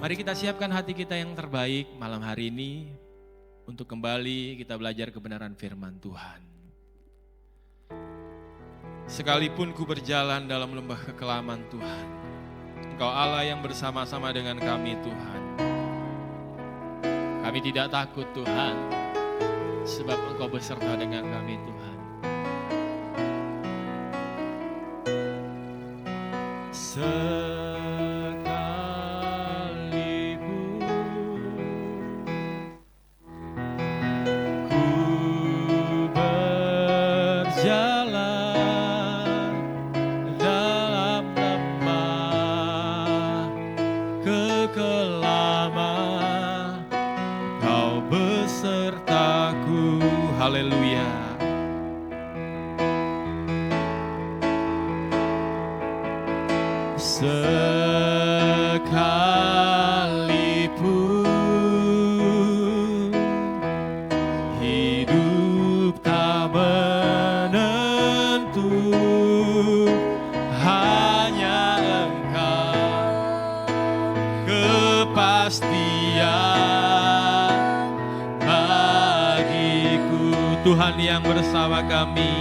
Mari kita siapkan hati kita yang terbaik malam hari ini untuk kembali kita belajar kebenaran firman Tuhan. Sekalipun ku berjalan dalam lembah kekelaman Tuhan, Engkau Allah yang bersama-sama dengan kami Tuhan. Kami tidak takut Tuhan, sebab Engkau beserta dengan kami Tuhan. Haleluya. Sekalipun hidup tak menentu, hanya Engkau kepastian bagiku. Tuhan yang bersama kami,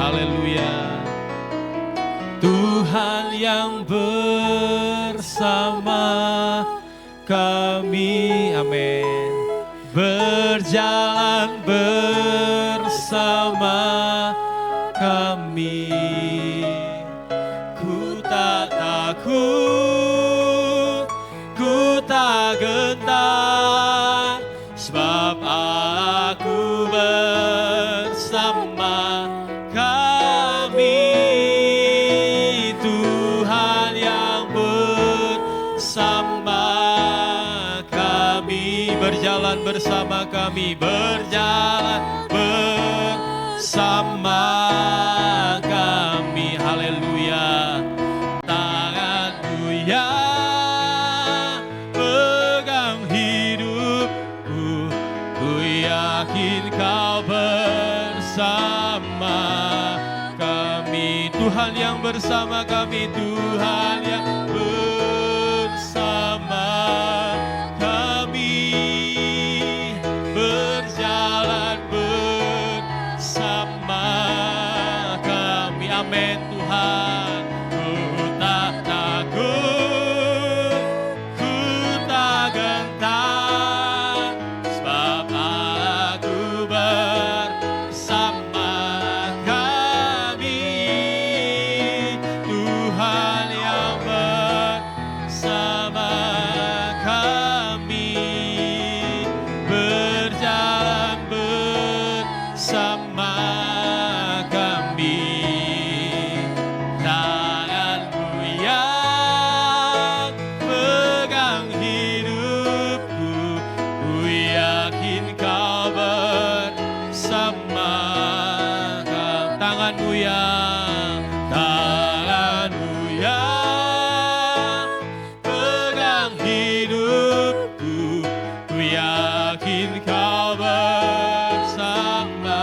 haleluya. Tuhan yang bersama kami, amin. Berjalan bersama kami, ku tak takut, ku tak gentar, sebab aku bersama kami. Tuhan yang bersama kami, berjalan bersama kami, berjalan bersama kami, haleluya. Tanganmu yang pegang hidupku, ku yakin Kau bersama kami. Tuhan yang bersama kami, Tuhan yang bersama kami, berjalan bersama kami, amin Tuhan. Ku tak takut, ku tak gentar, sebab aku bersama kami. Tuhan yang bersama kami, berjalan bersama kami. Tanganmu yang pegang hidupku, ku yakin Kau bersama kami. Tanganmu yang pegang hidupku, ku yakin Kau bersama.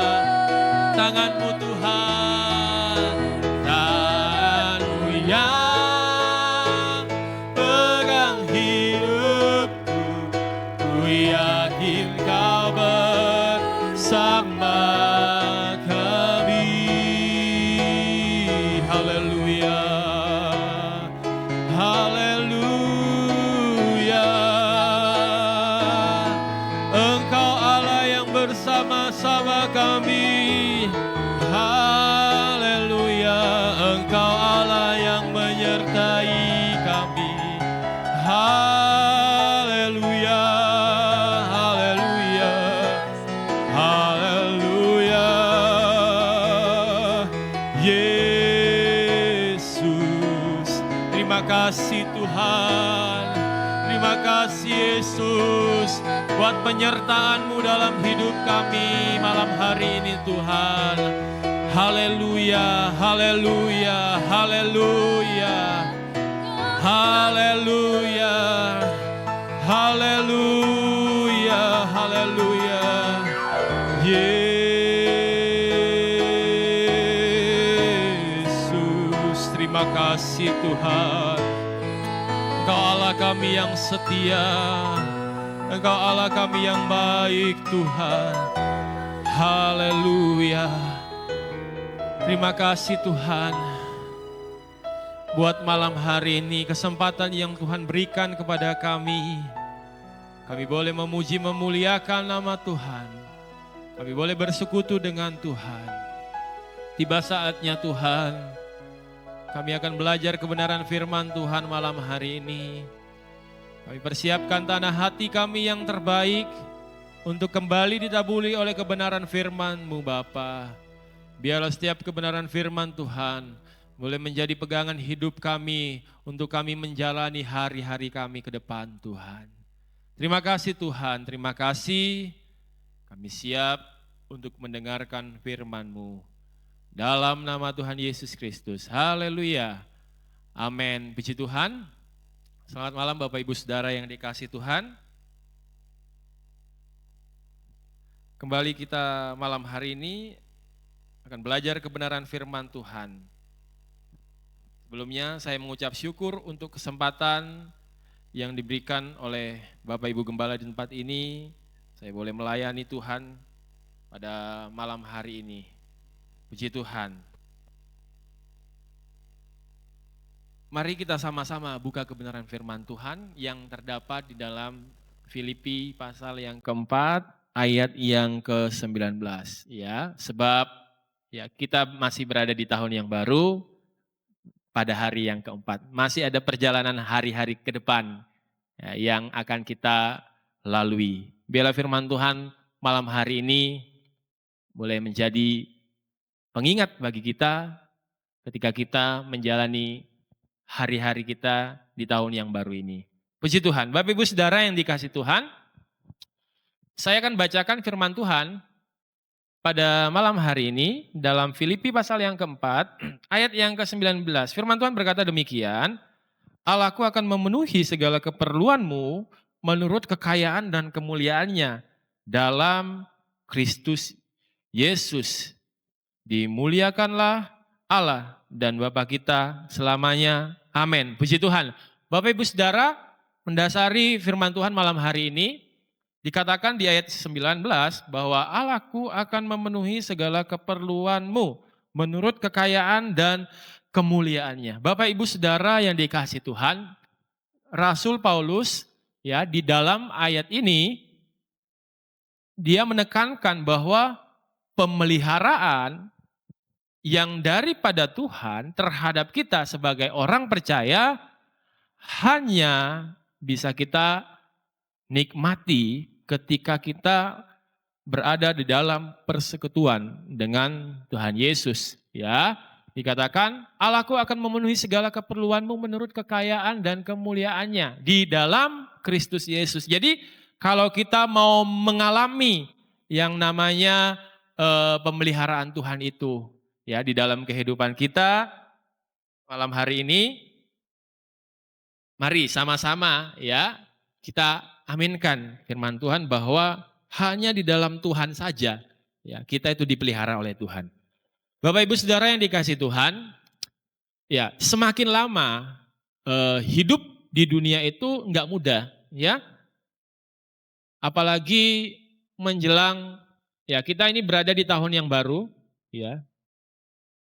Tanganmu Tuhan, tanganmu yang pegang hidupku, ku yakin Kau bersama kami, haleluya, haleluya. Engkau Allah yang bersama-sama kami, haleluya. Engkau Allah yang menyertai kami, haleluya, haleluya, haleluya. Yesus, terima kasih Tuhan, terima kasih Yesus buat penyertaan-Mu dalam hidup kami malam hari ini Tuhan. Haleluya, haleluya, haleluya, haleluya, haleluya, haleluya. Yesus, terima kasih Tuhan. Engkau Allah kami yang setia, Engkau Allah kami yang baik Tuhan. Haleluya. Terima kasih Tuhan buat malam hari ini, kesempatan yang Tuhan berikan kepada kami. Kami boleh memuji memuliakan nama Tuhan. Kami boleh bersekutu dengan Tuhan. Tiba saatnya Tuhan, kami akan belajar kebenaran firman Tuhan malam hari ini. Kami persiapkan tanah hati kami yang terbaik untuk kembali ditaburi oleh kebenaran firman-Mu Bapa. Biarlah setiap kebenaran firman Tuhan boleh menjadi pegangan hidup kami untuk kami menjalani hari-hari kami ke depan Tuhan. Terima kasih Tuhan, terima kasih. Kami siap untuk mendengarkan firman-Mu. Dalam nama Tuhan Yesus Kristus. Haleluya. Amin. Puji Tuhan. Selamat malam Bapak Ibu Saudara yang dikasihi Tuhan. Kembali kita malam hari ini akan belajar kebenaran firman Tuhan. Sebelumnya saya mengucap syukur untuk kesempatan yang diberikan oleh Bapak Ibu Gembala di tempat ini. Saya boleh melayani Tuhan pada malam hari ini. Puji Tuhan. Mari kita sama-sama buka kebenaran firman Tuhan yang terdapat di dalam Filipi pasal yang keempat ayat yang ke-19. Ya, sebab ya kita masih berada di tahun yang baru. Pada hari yang keempat, masih ada perjalanan hari-hari ke depan ya, yang akan kita lalui. Biarlah firman Tuhan malam hari ini boleh menjadi pengingat bagi kita ketika kita menjalani hari-hari kita di tahun yang baru ini. Puji Tuhan, Bapak Ibu Saudara yang dikasihi Tuhan, saya akan bacakan firman Tuhan pada malam hari ini dalam Filipi pasal yang keempat, ayat yang ke-19, firman Tuhan berkata demikian, Allahku akan memenuhi segala keperluanmu menurut kekayaan dan kemuliaannya dalam Kristus Yesus. Dimuliakanlah Allah dan Bapa kita selamanya. Amin. Puji Tuhan. Bapak Ibu Saudara, mendasari firman Tuhan malam hari ini, dikatakan di ayat 19 bahwa Allahku akan memenuhi segala keperluanmu menurut kekayaan dan kemuliaannya. Bapak Ibu Saudara yang dikasihi Tuhan, Rasul Paulus ya di dalam ayat ini dia menekankan bahwa pemeliharaan yang daripada Tuhan terhadap kita sebagai orang percaya hanya bisa kita nikmati ketika kita berada di dalam persekutuan dengan Tuhan Yesus. Ya, dikatakan Allahku akan memenuhi segala keperluanmu menurut kekayaan dan kemuliaannya di dalam Kristus Yesus. Jadi kalau kita mau mengalami yang namanya pemeliharaan Tuhan itu ya di dalam kehidupan kita malam hari ini, mari sama-sama ya kita aminkan firman Tuhan bahwa hanya di dalam Tuhan saja ya kita itu dipelihara oleh Tuhan. Bapak Ibu Saudara yang dikasihi Tuhan, ya semakin lama hidup di dunia itu enggak mudah ya. Apalagi menjelang ya kita ini berada di tahun yang baru ya.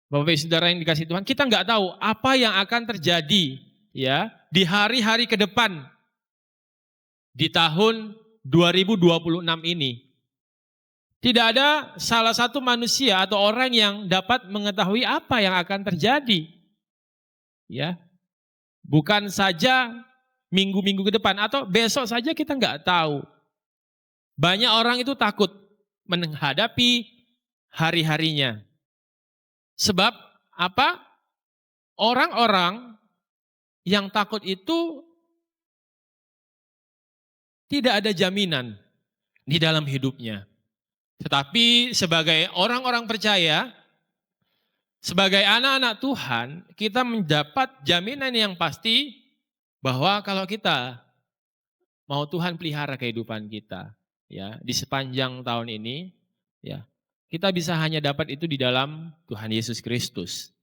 Bapak Ibu Saudara yang dikasihi Tuhan, kita enggak tahu apa yang akan terjadi ya di hari-hari ke depan. Di tahun 2026 ini. Tidak ada salah satu manusia atau orang yang dapat mengetahui apa yang akan terjadi. Ya. Bukan saja minggu-minggu ke depan atau besok saja kita nggak tahu. Banyak orang itu takut menghadapi hari-harinya. Sebab apa? Orang-orang yang takut itu tidak ada jaminan di dalam hidupnya. Tetapi sebagai orang-orang percaya, sebagai anak-anak Tuhan, kita mendapat jaminan yang pasti bahwa kalau kita mau Tuhan pelihara kehidupan kita, ya di sepanjang tahun ini, ya kita bisa hanya dapat itu di dalam Tuhan Yesus Kristus.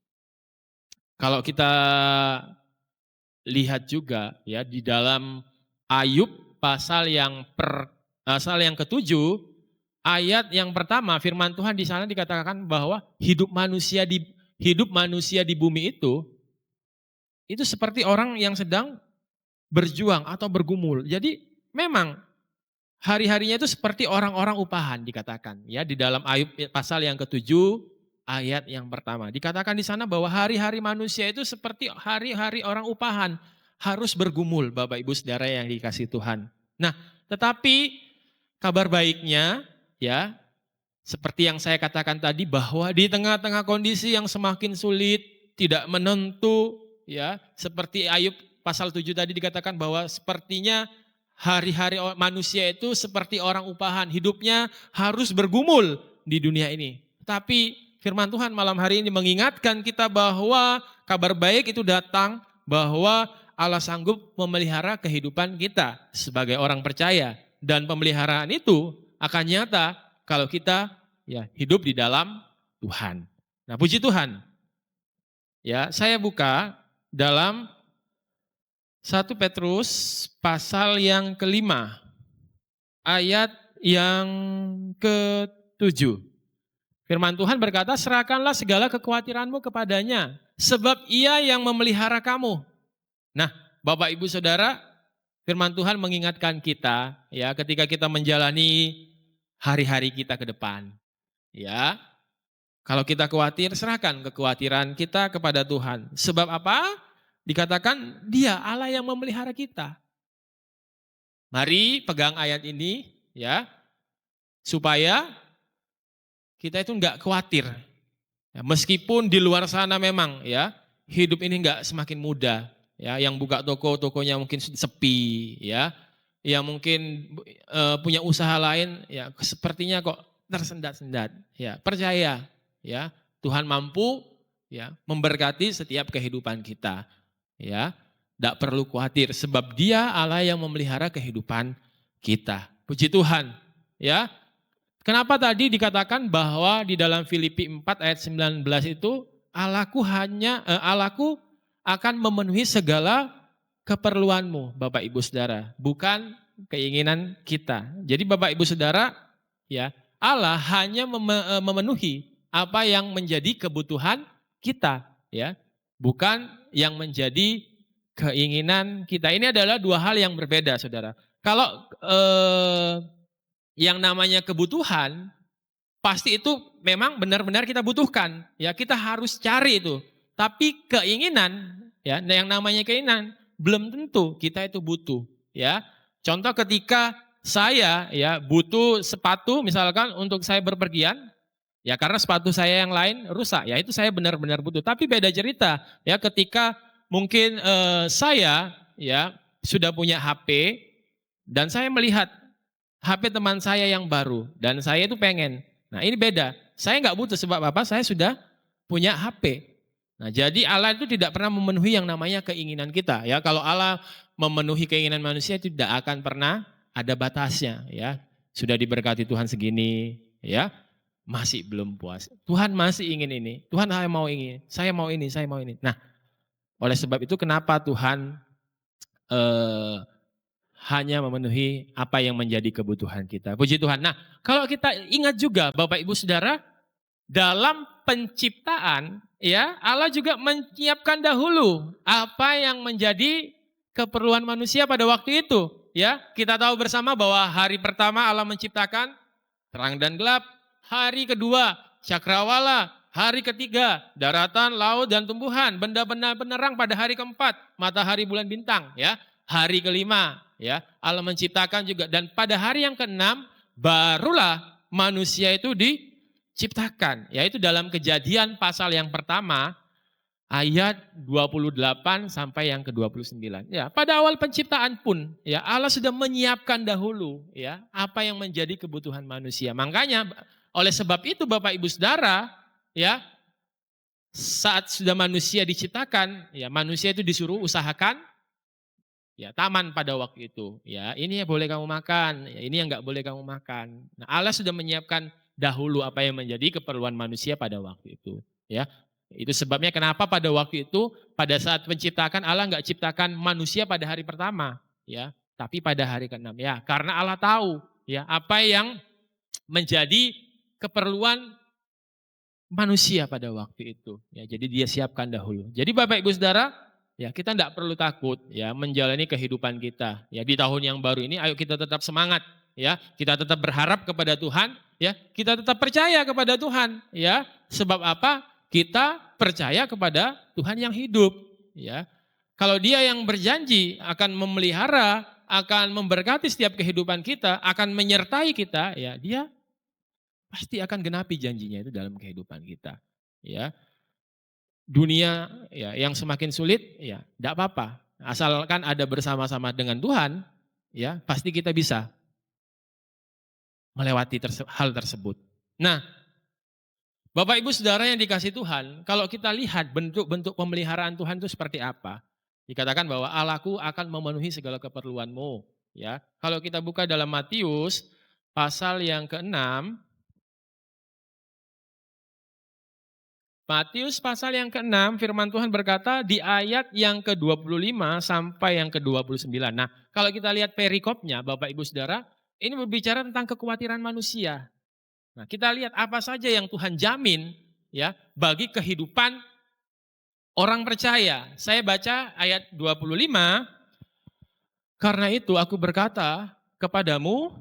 Kalau kita lihat juga ya di dalam Ayub pasal yang ketujuh, ayat yang pertama firman Tuhan di sana dikatakan bahwa hidup manusia di bumi itu seperti orang yang sedang berjuang atau bergumul. Jadi memang hari-harinya itu seperti orang-orang upahan dikatakan ya di dalam Ayub pasal yang ketujuh ayat yang pertama. Dikatakan di sana bahwa hari-hari manusia itu seperti hari-hari orang upahan, harus bergumul Bapak Ibu Saudara yang dikasih Tuhan. Nah, tetapi kabar baiknya ya seperti yang saya katakan tadi bahwa di tengah-tengah kondisi yang semakin sulit, tidak menentu ya, seperti Ayub pasal 7 tadi dikatakan bahwa sepertinya hari-hari manusia itu seperti orang upahan, hidupnya harus bergumul di dunia ini. Tapi firman Tuhan malam hari ini mengingatkan kita bahwa kabar baik itu datang, bahwa Allah sanggup memelihara kehidupan kita sebagai orang percaya. Dan pemeliharaan itu akan nyata kalau kita ya hidup di dalam Tuhan. Nah, puji Tuhan. Ya, saya buka dalam 1 Petrus pasal yang kelima, ayat yang ke-7. Firman Tuhan berkata, serahkanlah segala kekhawatiranmu kepadanya, sebab ia yang memelihara kamu. Nah, Bapak Ibu Saudara, firman Tuhan mengingatkan kita ya ketika kita menjalani hari-hari kita ke depan. Ya, kalau kita khawatir, serahkan kekhawatiran kita kepada Tuhan. Sebab apa? Dikatakan dia Allah yang memelihara kita. Mari pegang ayat ini ya, supaya kita itu enggak khawatir. Ya, meskipun di luar sana memang ya, hidup ini enggak semakin mudah. Ya, yang buka tokonya mungkin sepi ya. Yang mungkin punya usaha lain ya sepertinya kok tersendat-sendat. Ya, percaya ya, Tuhan mampu ya memberkati setiap kehidupan kita. Ya, tidak perlu khawatir sebab Dia Allah yang memelihara kehidupan kita. Puji Tuhan. Ya. Kenapa tadi dikatakan bahwa di dalam Filipi 4 ayat 19 itu Allahku akan memenuhi segala keperluanmu Bapak Ibu Saudara, bukan keinginan kita. Jadi Bapak Ibu Saudara, ya, Allah hanya memenuhi apa yang menjadi kebutuhan kita, ya. Bukan yang menjadi keinginan kita. Ini adalah dua hal yang berbeda, Saudara. Kalau yang namanya kebutuhan, pasti itu memang benar-benar kita butuhkan. Ya, kita harus cari itu. Tapi keinginan, ya, yang namanya keinginan belum tentu kita itu butuh. Ya, contoh ketika saya ya butuh sepatu misalkan untuk saya berpergian, ya karena sepatu saya yang lain rusak, ya itu saya benar-benar butuh. Tapi beda cerita, ya ketika mungkin saya ya sudah punya HP dan saya melihat HP teman saya yang baru dan saya itu pengen. Nah ini beda, saya nggak butuh sebab apa? Saya sudah punya HP. Nah jadi Allah itu tidak pernah memenuhi yang namanya keinginan kita. Ya kalau Allah memenuhi keinginan manusia itu tidak akan pernah ada batasnya. Ya sudah diberkati Tuhan segini, ya masih belum puas. Tuhan masih ingin ini. Tuhan saya mau ini, saya mau ini, saya mau ini. Nah oleh sebab itu kenapa Tuhan hanya memenuhi apa yang menjadi kebutuhan kita. Puji Tuhan. Nah, kalau kita ingat juga Bapak Ibu Saudara, dalam penciptaan ya Allah juga menyiapkan dahulu apa yang menjadi keperluan manusia pada waktu itu, ya. Kita tahu bersama bahwa hari pertama Allah menciptakan terang dan gelap, hari kedua cakrawala, hari ketiga daratan, laut dan tumbuhan, benda-benda penerang pada hari keempat, matahari, bulan, bintang, ya. Hari kelima, ya, Allah menciptakan juga dan pada hari yang keenam barulah manusia itu diciptakan, yaitu dalam Kejadian pasal yang pertama ayat 28 sampai yang ke-29. Ya, pada awal penciptaan pun ya Allah sudah menyiapkan dahulu ya apa yang menjadi kebutuhan manusia. Makanya oleh sebab itu Bapak Ibu Saudara, ya, saat sudah manusia diciptakan, ya manusia itu disuruh usahakan ya taman pada waktu itu, ya ini yang boleh kamu makan, ya ini yang nggak boleh kamu makan. Nah Allah sudah menyiapkan dahulu apa yang menjadi keperluan manusia pada waktu itu, ya. Itu sebabnya kenapa pada waktu itu, pada saat penciptakan Allah nggak ciptakan manusia pada hari pertama, ya, tapi pada hari ke-6. Ya, karena Allah tahu, ya, apa yang menjadi keperluan manusia pada waktu itu. Ya, jadi dia siapkan dahulu. Jadi Bapak Ibu Saudara, ya kita tidak perlu takut ya menjalani kehidupan kita. Ya di tahun yang baru ini, ayo kita tetap semangat. Ya, kita tetap berharap kepada Tuhan. Ya, kita tetap percaya kepada Tuhan. Ya, sebab apa? Kita percaya kepada Tuhan yang hidup. Ya, kalau Dia yang berjanji akan memelihara, akan memberkati setiap kehidupan kita, akan menyertai kita, ya Dia pasti akan genapi janjinya itu dalam kehidupan kita. Ya, dunia ya yang semakin sulit, ya tidak apa-apa. Asalkan ada bersama-sama dengan Tuhan, ya pasti kita bisa melewati hal tersebut. Nah, Bapak Ibu Saudara yang dikasih Tuhan, kalau kita lihat bentuk-bentuk pemeliharaan Tuhan itu seperti apa? Dikatakan bahwa Allahku akan memenuhi segala keperluanmu. Ya, kalau kita buka dalam Matius pasal yang ke-6, Matius pasal yang ke-6 firman Tuhan berkata di ayat yang ke-25 sampai yang ke-29. Nah, kalau kita lihat perikopnya Bapak Ibu Saudara, ini berbicara tentang kekhawatiran manusia. Nah, kita lihat apa saja yang Tuhan jamin ya bagi kehidupan orang percaya. Saya baca ayat 25. Karena itu aku berkata kepadamu,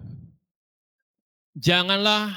janganlah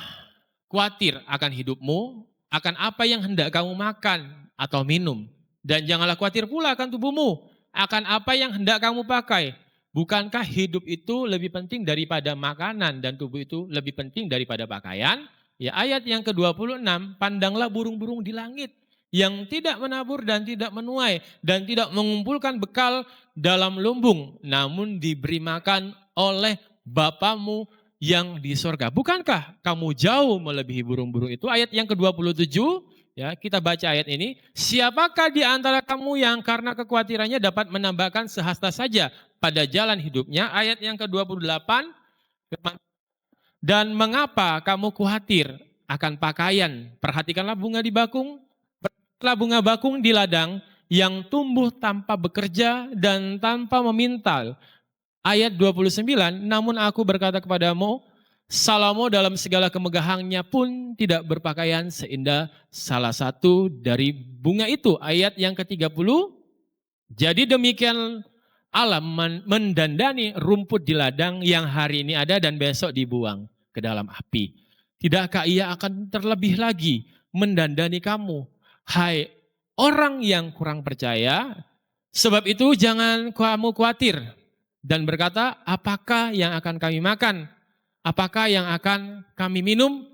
khawatir akan hidupmu, akan apa yang hendak kamu makan atau minum. Dan janganlah khawatir pula akan tubuhmu, akan apa yang hendak kamu pakai. Bukankah hidup itu lebih penting daripada makanan dan tubuh itu lebih penting daripada pakaian? Ya, ayat yang ke-26, pandanglah burung-burung di langit yang tidak menabur dan tidak menuai dan tidak mengumpulkan bekal dalam lumbung, namun diberi makan oleh Bapamu yang di sorga. Bukankah kamu jauh melebihi burung-burung itu? Ayat yang ke-27, ya kita baca ayat ini. Siapakah di antara kamu yang karena kekhawatirannya dapat menambahkan sehasta saja pada jalan hidupnya? Ayat yang ke-28, dan mengapa kamu khawatir akan pakaian? Perhatikanlah bunga di bakung, perhatikanlah bunga bakung di ladang yang tumbuh tanpa bekerja dan tanpa memintal. Ayat 29, namun aku berkata kepadamu, Salomo dalam segala kemegahannya pun tidak berpakaian seindah salah satu dari bunga itu. Ayat yang ke-30, jadi demikian Allah mendandani rumput di ladang yang hari ini ada dan besok dibuang ke dalam api. Tidakkah Ia akan terlebih lagi mendandani kamu, hai orang yang kurang percaya? Sebab itu jangan kamu khawatir dan berkata, apakah yang akan kami makan? Apakah yang akan kami minum?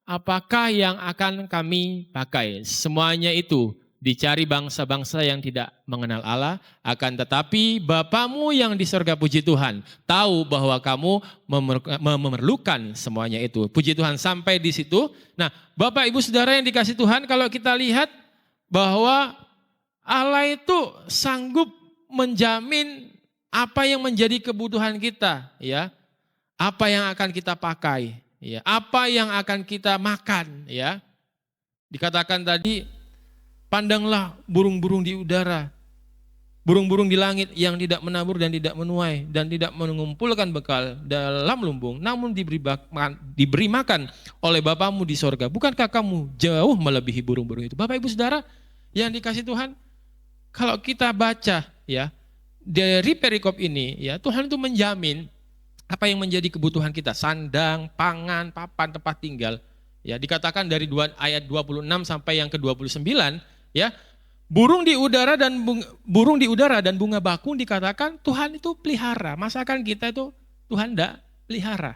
Apakah yang akan kami pakai? Semuanya itu dicari bangsa-bangsa yang tidak mengenal Allah. Akan tetapi Bapamu yang di surga, puji Tuhan, tahu bahwa kamu memerlukan semuanya itu. Puji Tuhan sampai di situ. Nah, Bapak Ibu Saudara yang dikasih Tuhan, kalau kita lihat bahwa Allah itu sanggup menjamin apa yang menjadi kebutuhan kita, ya. Apa yang akan kita pakai, ya. Apa yang akan kita makan, ya. Dikatakan tadi, pandanglah burung-burung di udara, burung-burung di langit yang tidak menabur dan tidak menuai dan tidak mengumpulkan bekal dalam lumbung, namun diberi makan oleh Bapamu di sorga. Bukankah kamu jauh melebihi burung-burung itu? Bapak Ibu Saudara yang dikasih Tuhan, kalau kita baca ya dari perikop ini, ya Tuhan itu menjamin apa yang menjadi kebutuhan kita, sandang, pangan, papan, tempat tinggal. Ya, dikatakan dari ayat 26 sampai yang ke-29, ya. Burung di udara dan bunga bakung dikatakan Tuhan itu pelihara. Masakan kita itu Tuhan enggak pelihara.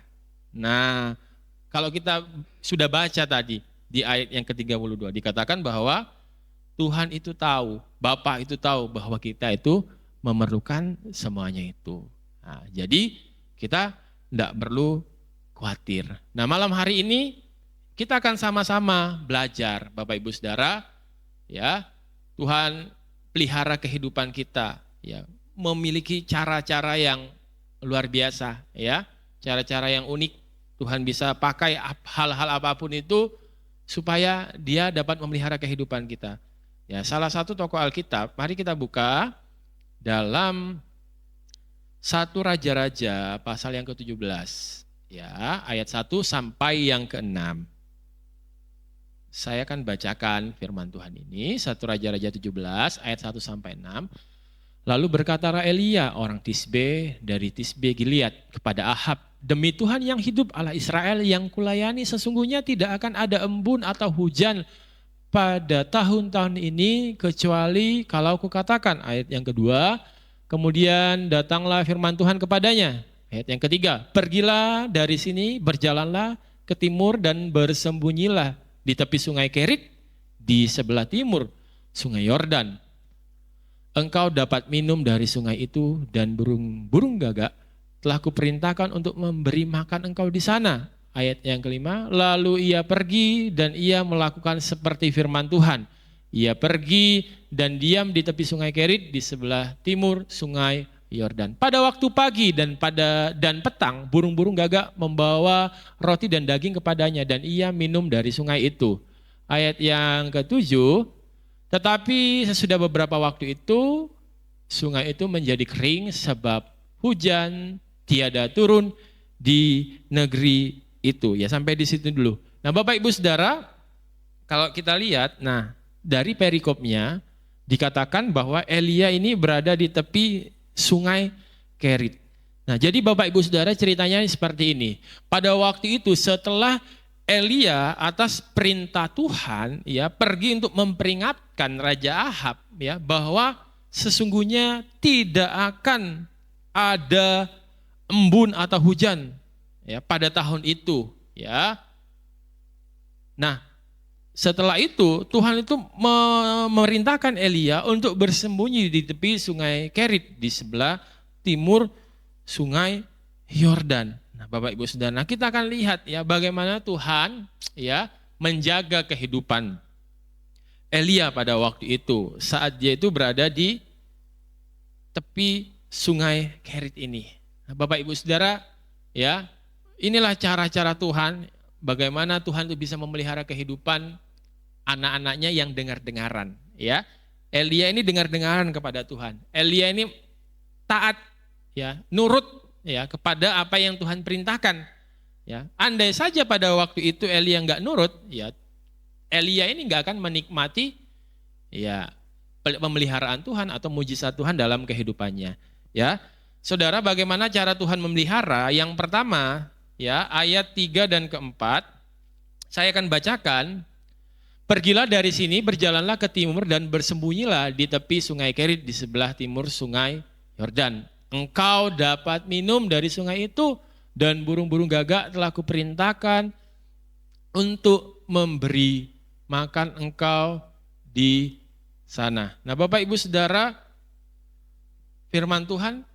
Nah, kalau kita sudah baca tadi di ayat yang ke-32 dikatakan bahwa Tuhan itu tahu, Bapa itu tahu bahwa kita itu memerlukan semuanya itu. Nah, jadi kita tidak perlu khawatir. Nah, malam hari ini kita akan sama-sama belajar, Bapak Ibu Saudara, ya. Tuhan pelihara kehidupan kita, ya. Memiliki cara-cara yang luar biasa, ya. Cara-cara yang unik. Tuhan bisa pakai hal-hal apapun itu supaya Dia dapat memelihara kehidupan kita. Ya, salah satu tokoh Alkitab, mari kita buka dalam 1 Raja-Raja pasal yang ke-17. Ya, ayat 1 sampai yang ke-6. Saya akan bacakan firman Tuhan ini, 1 Raja-Raja 17 ayat 1 sampai 6. Lalu berkatalah Elia orang Tisbe dari Tisbe Gilead kepada Ahab, demi Tuhan yang hidup Allah Israel yang kulayani, sesungguhnya tidak akan ada embun atau hujan pada tahun-tahun ini kecuali kalau kukatakan. Ayat yang kedua, kemudian datanglah firman Tuhan kepadanya. Ayat yang ketiga, pergilah dari sini, berjalanlah ke timur dan bersembunyilah di tepi sungai Kerit di sebelah timur sungai Yordan. Engkau dapat minum dari sungai itu dan burung-burung gagak telah kuperintahkan untuk memberi makan engkau di sana. Ayat yang kelima, lalu ia pergi dan ia melakukan seperti firman Tuhan. Ia pergi dan diam di tepi sungai Kerit di sebelah timur sungai Yordan. Pada waktu pagi dan petang, burung-burung gagak membawa roti dan daging kepadanya dan ia minum dari sungai itu. Ayat yang ketujuh, tetapi sesudah beberapa waktu itu, sungai itu menjadi kering sebab hujan tiada turun di negeri itu. Ya, sampai di situ dulu. Nah, Bapak Ibu Saudara, kalau kita lihat, nah dari perikopnya dikatakan bahwa Elia ini berada di tepi sungai Kerit. Nah, jadi Bapak Ibu Saudara ceritanya seperti ini. Pada waktu itu setelah Elia atas perintah Tuhan ya pergi untuk memperingatkan Raja Ahab ya bahwa sesungguhnya tidak akan ada embun atau hujan ya pada tahun itu ya. Nah, setelah itu Tuhan itu memerintahkan Elia untuk bersembunyi di tepi sungai Kerit di sebelah timur sungai Yordan. Nah, Bapak Ibu Saudara, nah kita akan lihat ya bagaimana Tuhan ya menjaga kehidupan Elia pada waktu itu saat dia itu berada di tepi sungai Kerit ini. Nah, Bapak Ibu Saudara, ya, inilah cara-cara Tuhan, bagaimana Tuhan itu bisa memelihara kehidupan anak-anaknya yang dengar-dengaran, ya. Elia ini dengar-dengaran kepada Tuhan. Elia ini taat, ya, nurut, ya, kepada apa yang Tuhan perintahkan. Ya, andai saja pada waktu itu Elia nggak nurut, ya, Elia ini nggak akan menikmati, ya, pemeliharaan Tuhan atau mujizat Tuhan dalam kehidupannya. Ya, saudara, bagaimana cara Tuhan memelihara? Yang pertama, ya, ayat 3 dan keempat, saya akan bacakan. Pergilah dari sini, berjalanlah ke timur dan bersembunyilah di tepi sungai Kerit di sebelah timur sungai Yordan. Engkau dapat minum dari sungai itu dan burung-burung gagak telah kuperintahkan untuk memberi makan engkau di sana. Nah, Bapak Ibu Saudara, firman Tuhan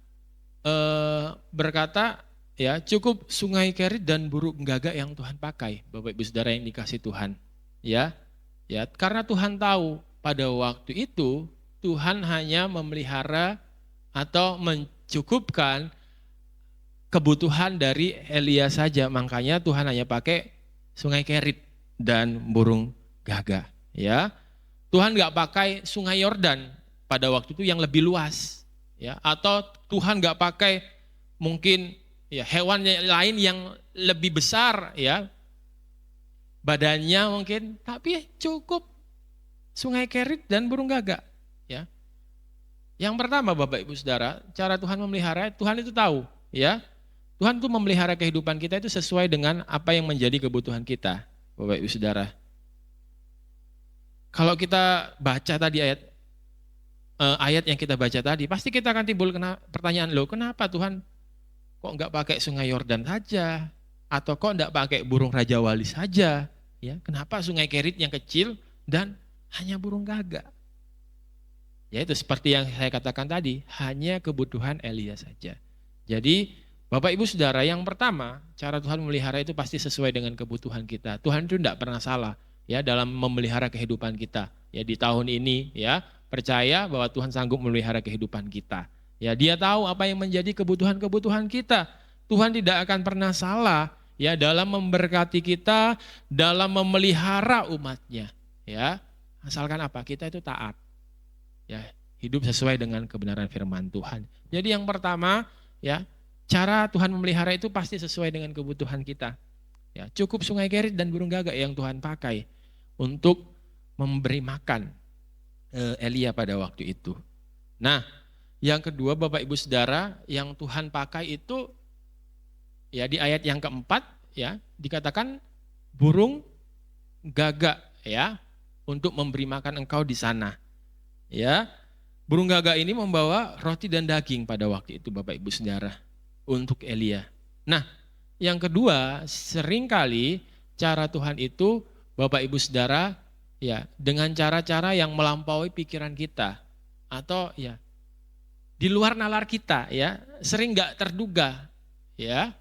berkata, ya, cukup sungai Kerit dan burung gagak yang Tuhan pakai, Bapak Ibu Saudara yang dikasih Tuhan. Ya, ya, karena Tuhan tahu pada waktu itu Tuhan hanya memelihara atau mencukupkan kebutuhan dari Elia saja, makanya Tuhan hanya pakai sungai Kerit dan burung gagak. Ya, Tuhan nggak pakai sungai Yordan pada waktu itu yang lebih luas, ya, atau Tuhan nggak pakai mungkin ya hewan lain yang lebih besar, ya, badannya mungkin, tapi cukup sungai Kerit dan burung gagak. Ya, yang pertama Bapak Ibu Saudara, cara Tuhan memelihara, Tuhan itu tahu, ya, Tuhan itu memelihara kehidupan kita itu sesuai dengan apa yang menjadi kebutuhan kita, Bapak Ibu Saudara. Kalau kita baca tadi ayat yang kita baca tadi, pasti kita akan timbul pertanyaan, loh, kenapa Tuhan kok nggak pakai sungai Yordan saja, atau kok nggak pakai burung Raja Wali saja, ya? Kenapa sungai Kerit yang kecil dan hanya burung gagak? Ya, itu seperti yang saya katakan tadi, hanya kebutuhan Elia saja. Jadi Bapak Ibu Saudara, yang pertama, cara Tuhan memelihara itu pasti sesuai dengan kebutuhan kita. Tuhan itu tidak pernah salah, ya, dalam memelihara kehidupan kita. Ya, di tahun ini, ya, percaya bahwa Tuhan sanggup memelihara kehidupan kita. Ya, Dia tahu apa yang menjadi kebutuhan-kebutuhan kita. Tuhan tidak akan pernah salah, ya, dalam memberkati kita, dalam memelihara umatnya. Ya, Asalkan apa? Kita itu taat. Ya, hidup sesuai dengan kebenaran firman Tuhan. Jadi yang pertama, ya, cara Tuhan memelihara itu pasti sesuai dengan kebutuhan kita. Ya, cukup sungai Kerit dan burung gagak yang Tuhan pakai untuk memberi makan Elia pada waktu itu. Nah, yang kedua Bapak Ibu Saudara, yang Tuhan pakai itu ya di ayat yang keempat ya dikatakan burung gagak ya untuk memberi makan engkau di sana. Ya, burung gagak ini membawa roti dan daging pada waktu itu Bapak Ibu Saudara untuk Elia. Nah, yang kedua, seringkali cara Tuhan itu Bapak Ibu Saudara ya dengan cara-cara yang melampaui pikiran kita atau ya di luar nalar kita ya, sering nggak terduga ya.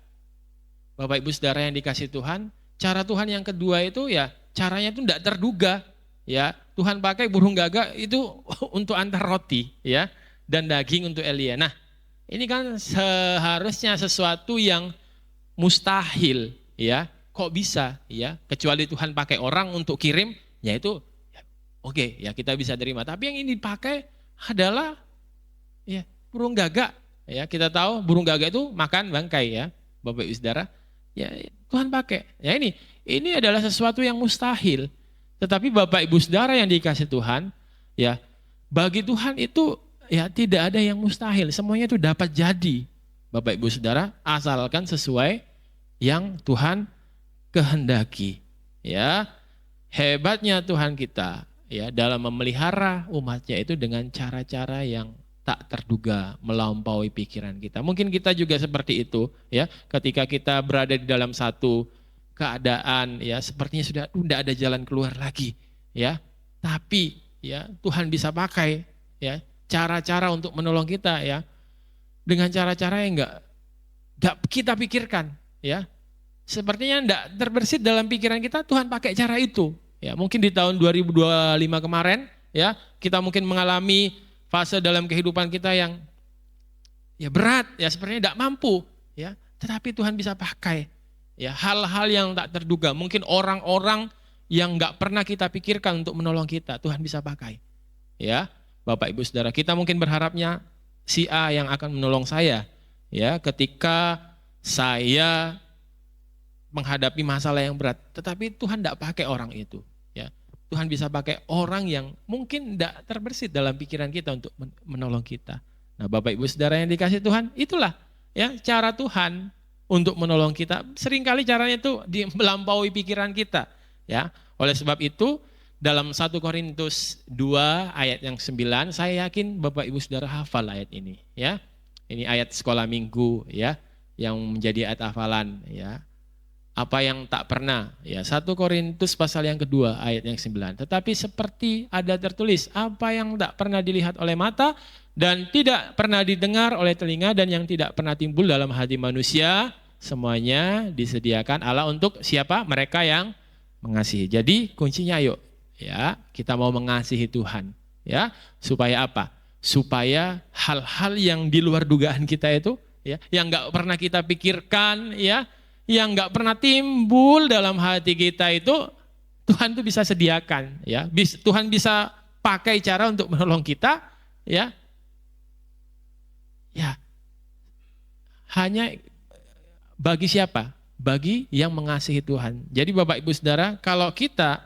Bapak Ibu Saudara yang dikasih Tuhan, cara Tuhan yang kedua itu ya caranya itu nggak terduga ya. Tuhan pakai burung gagak itu untuk antar roti ya dan daging untuk Elia. Nah, ini kan seharusnya sesuatu yang mustahil ya. Kok bisa ya? Kecuali Tuhan pakai orang untuk kirim, ya itu ya, oke ya kita bisa terima. Tapi yang ini dipakai adalah ya, burung gagak. Ya, kita tahu burung gagak itu makan bangkai ya, Bapak Ibu Saudara. Ya, Tuhan pakai. Ya ini adalah sesuatu yang mustahil. Tetapi Bapak Ibu Saudara yang dikasih Tuhan, ya, bagi Tuhan itu ya tidak ada yang mustahil. Semuanya itu dapat jadi. Bapak Ibu Saudara, asalkan sesuai yang Tuhan kehendaki. Ya, hebatnya Tuhan kita ya dalam memelihara umatnya itu dengan cara-cara yang tak terduga, melampaui pikiran kita. Mungkin kita juga seperti itu ya, ketika kita berada di dalam satu keadaan ya sepertinya sudah tidak ada jalan keluar lagi ya. Tapi ya Tuhan bisa pakai ya cara-cara untuk menolong kita ya dengan cara-cara yang enggak kita pikirkan ya. Sepertinya enggak terbersit dalam pikiran kita, Tuhan pakai cara itu. Ya, mungkin di tahun 2025 kemarin ya, kita mungkin mengalami fase dalam kehidupan kita yang ya berat, ya sepertinya enggak mampu ya, tetapi Tuhan bisa pakai ya hal-hal yang tak terduga. Mungkin orang-orang yang enggak pernah kita pikirkan untuk menolong kita, Tuhan bisa pakai. Ya, Bapak Ibu Saudara, kita mungkin berharapnya si A yang akan menolong saya ya ketika saya menghadapi masalah yang berat, tetapi Tuhan tidak pakai orang itu. Ya, Tuhan bisa pakai orang yang mungkin tidak terbersit dalam pikiran kita untuk menolong kita. Nah, Bapak Ibu Saudara yang dikasih Tuhan, itulah ya cara Tuhan untuk menolong kita. Seringkali caranya itu melampaui pikiran kita. Ya, oleh sebab itu dalam 1 Korintus 2 ayat yang 9, saya yakin Bapak Ibu Saudara hafal ayat ini. Ya, ini ayat sekolah minggu ya, yang menjadi ayat hafalan ya. Apa yang tak pernah, ya 1 Korintus pasal yang kedua ayat yang 9. Tetapi seperti ada tertulis, apa yang tak pernah dilihat oleh mata dan tidak pernah didengar oleh telinga dan yang tidak pernah timbul dalam hati manusia, semuanya disediakan Allah untuk siapa? Mereka yang mengasihi. Jadi kuncinya yuk, ya kita mau mengasihi Tuhan, ya supaya apa? Supaya hal-hal yang di luar dugaan kita itu, ya yang nggak pernah kita pikirkan, ya yang nggak pernah timbul dalam hati kita itu Tuhan tuh bisa sediakan ya. Tuhan bisa pakai cara untuk menolong kita ya. Ya. Hanya bagi siapa? Bagi yang mengasihi Tuhan. Jadi Bapak Ibu Saudara, kalau kita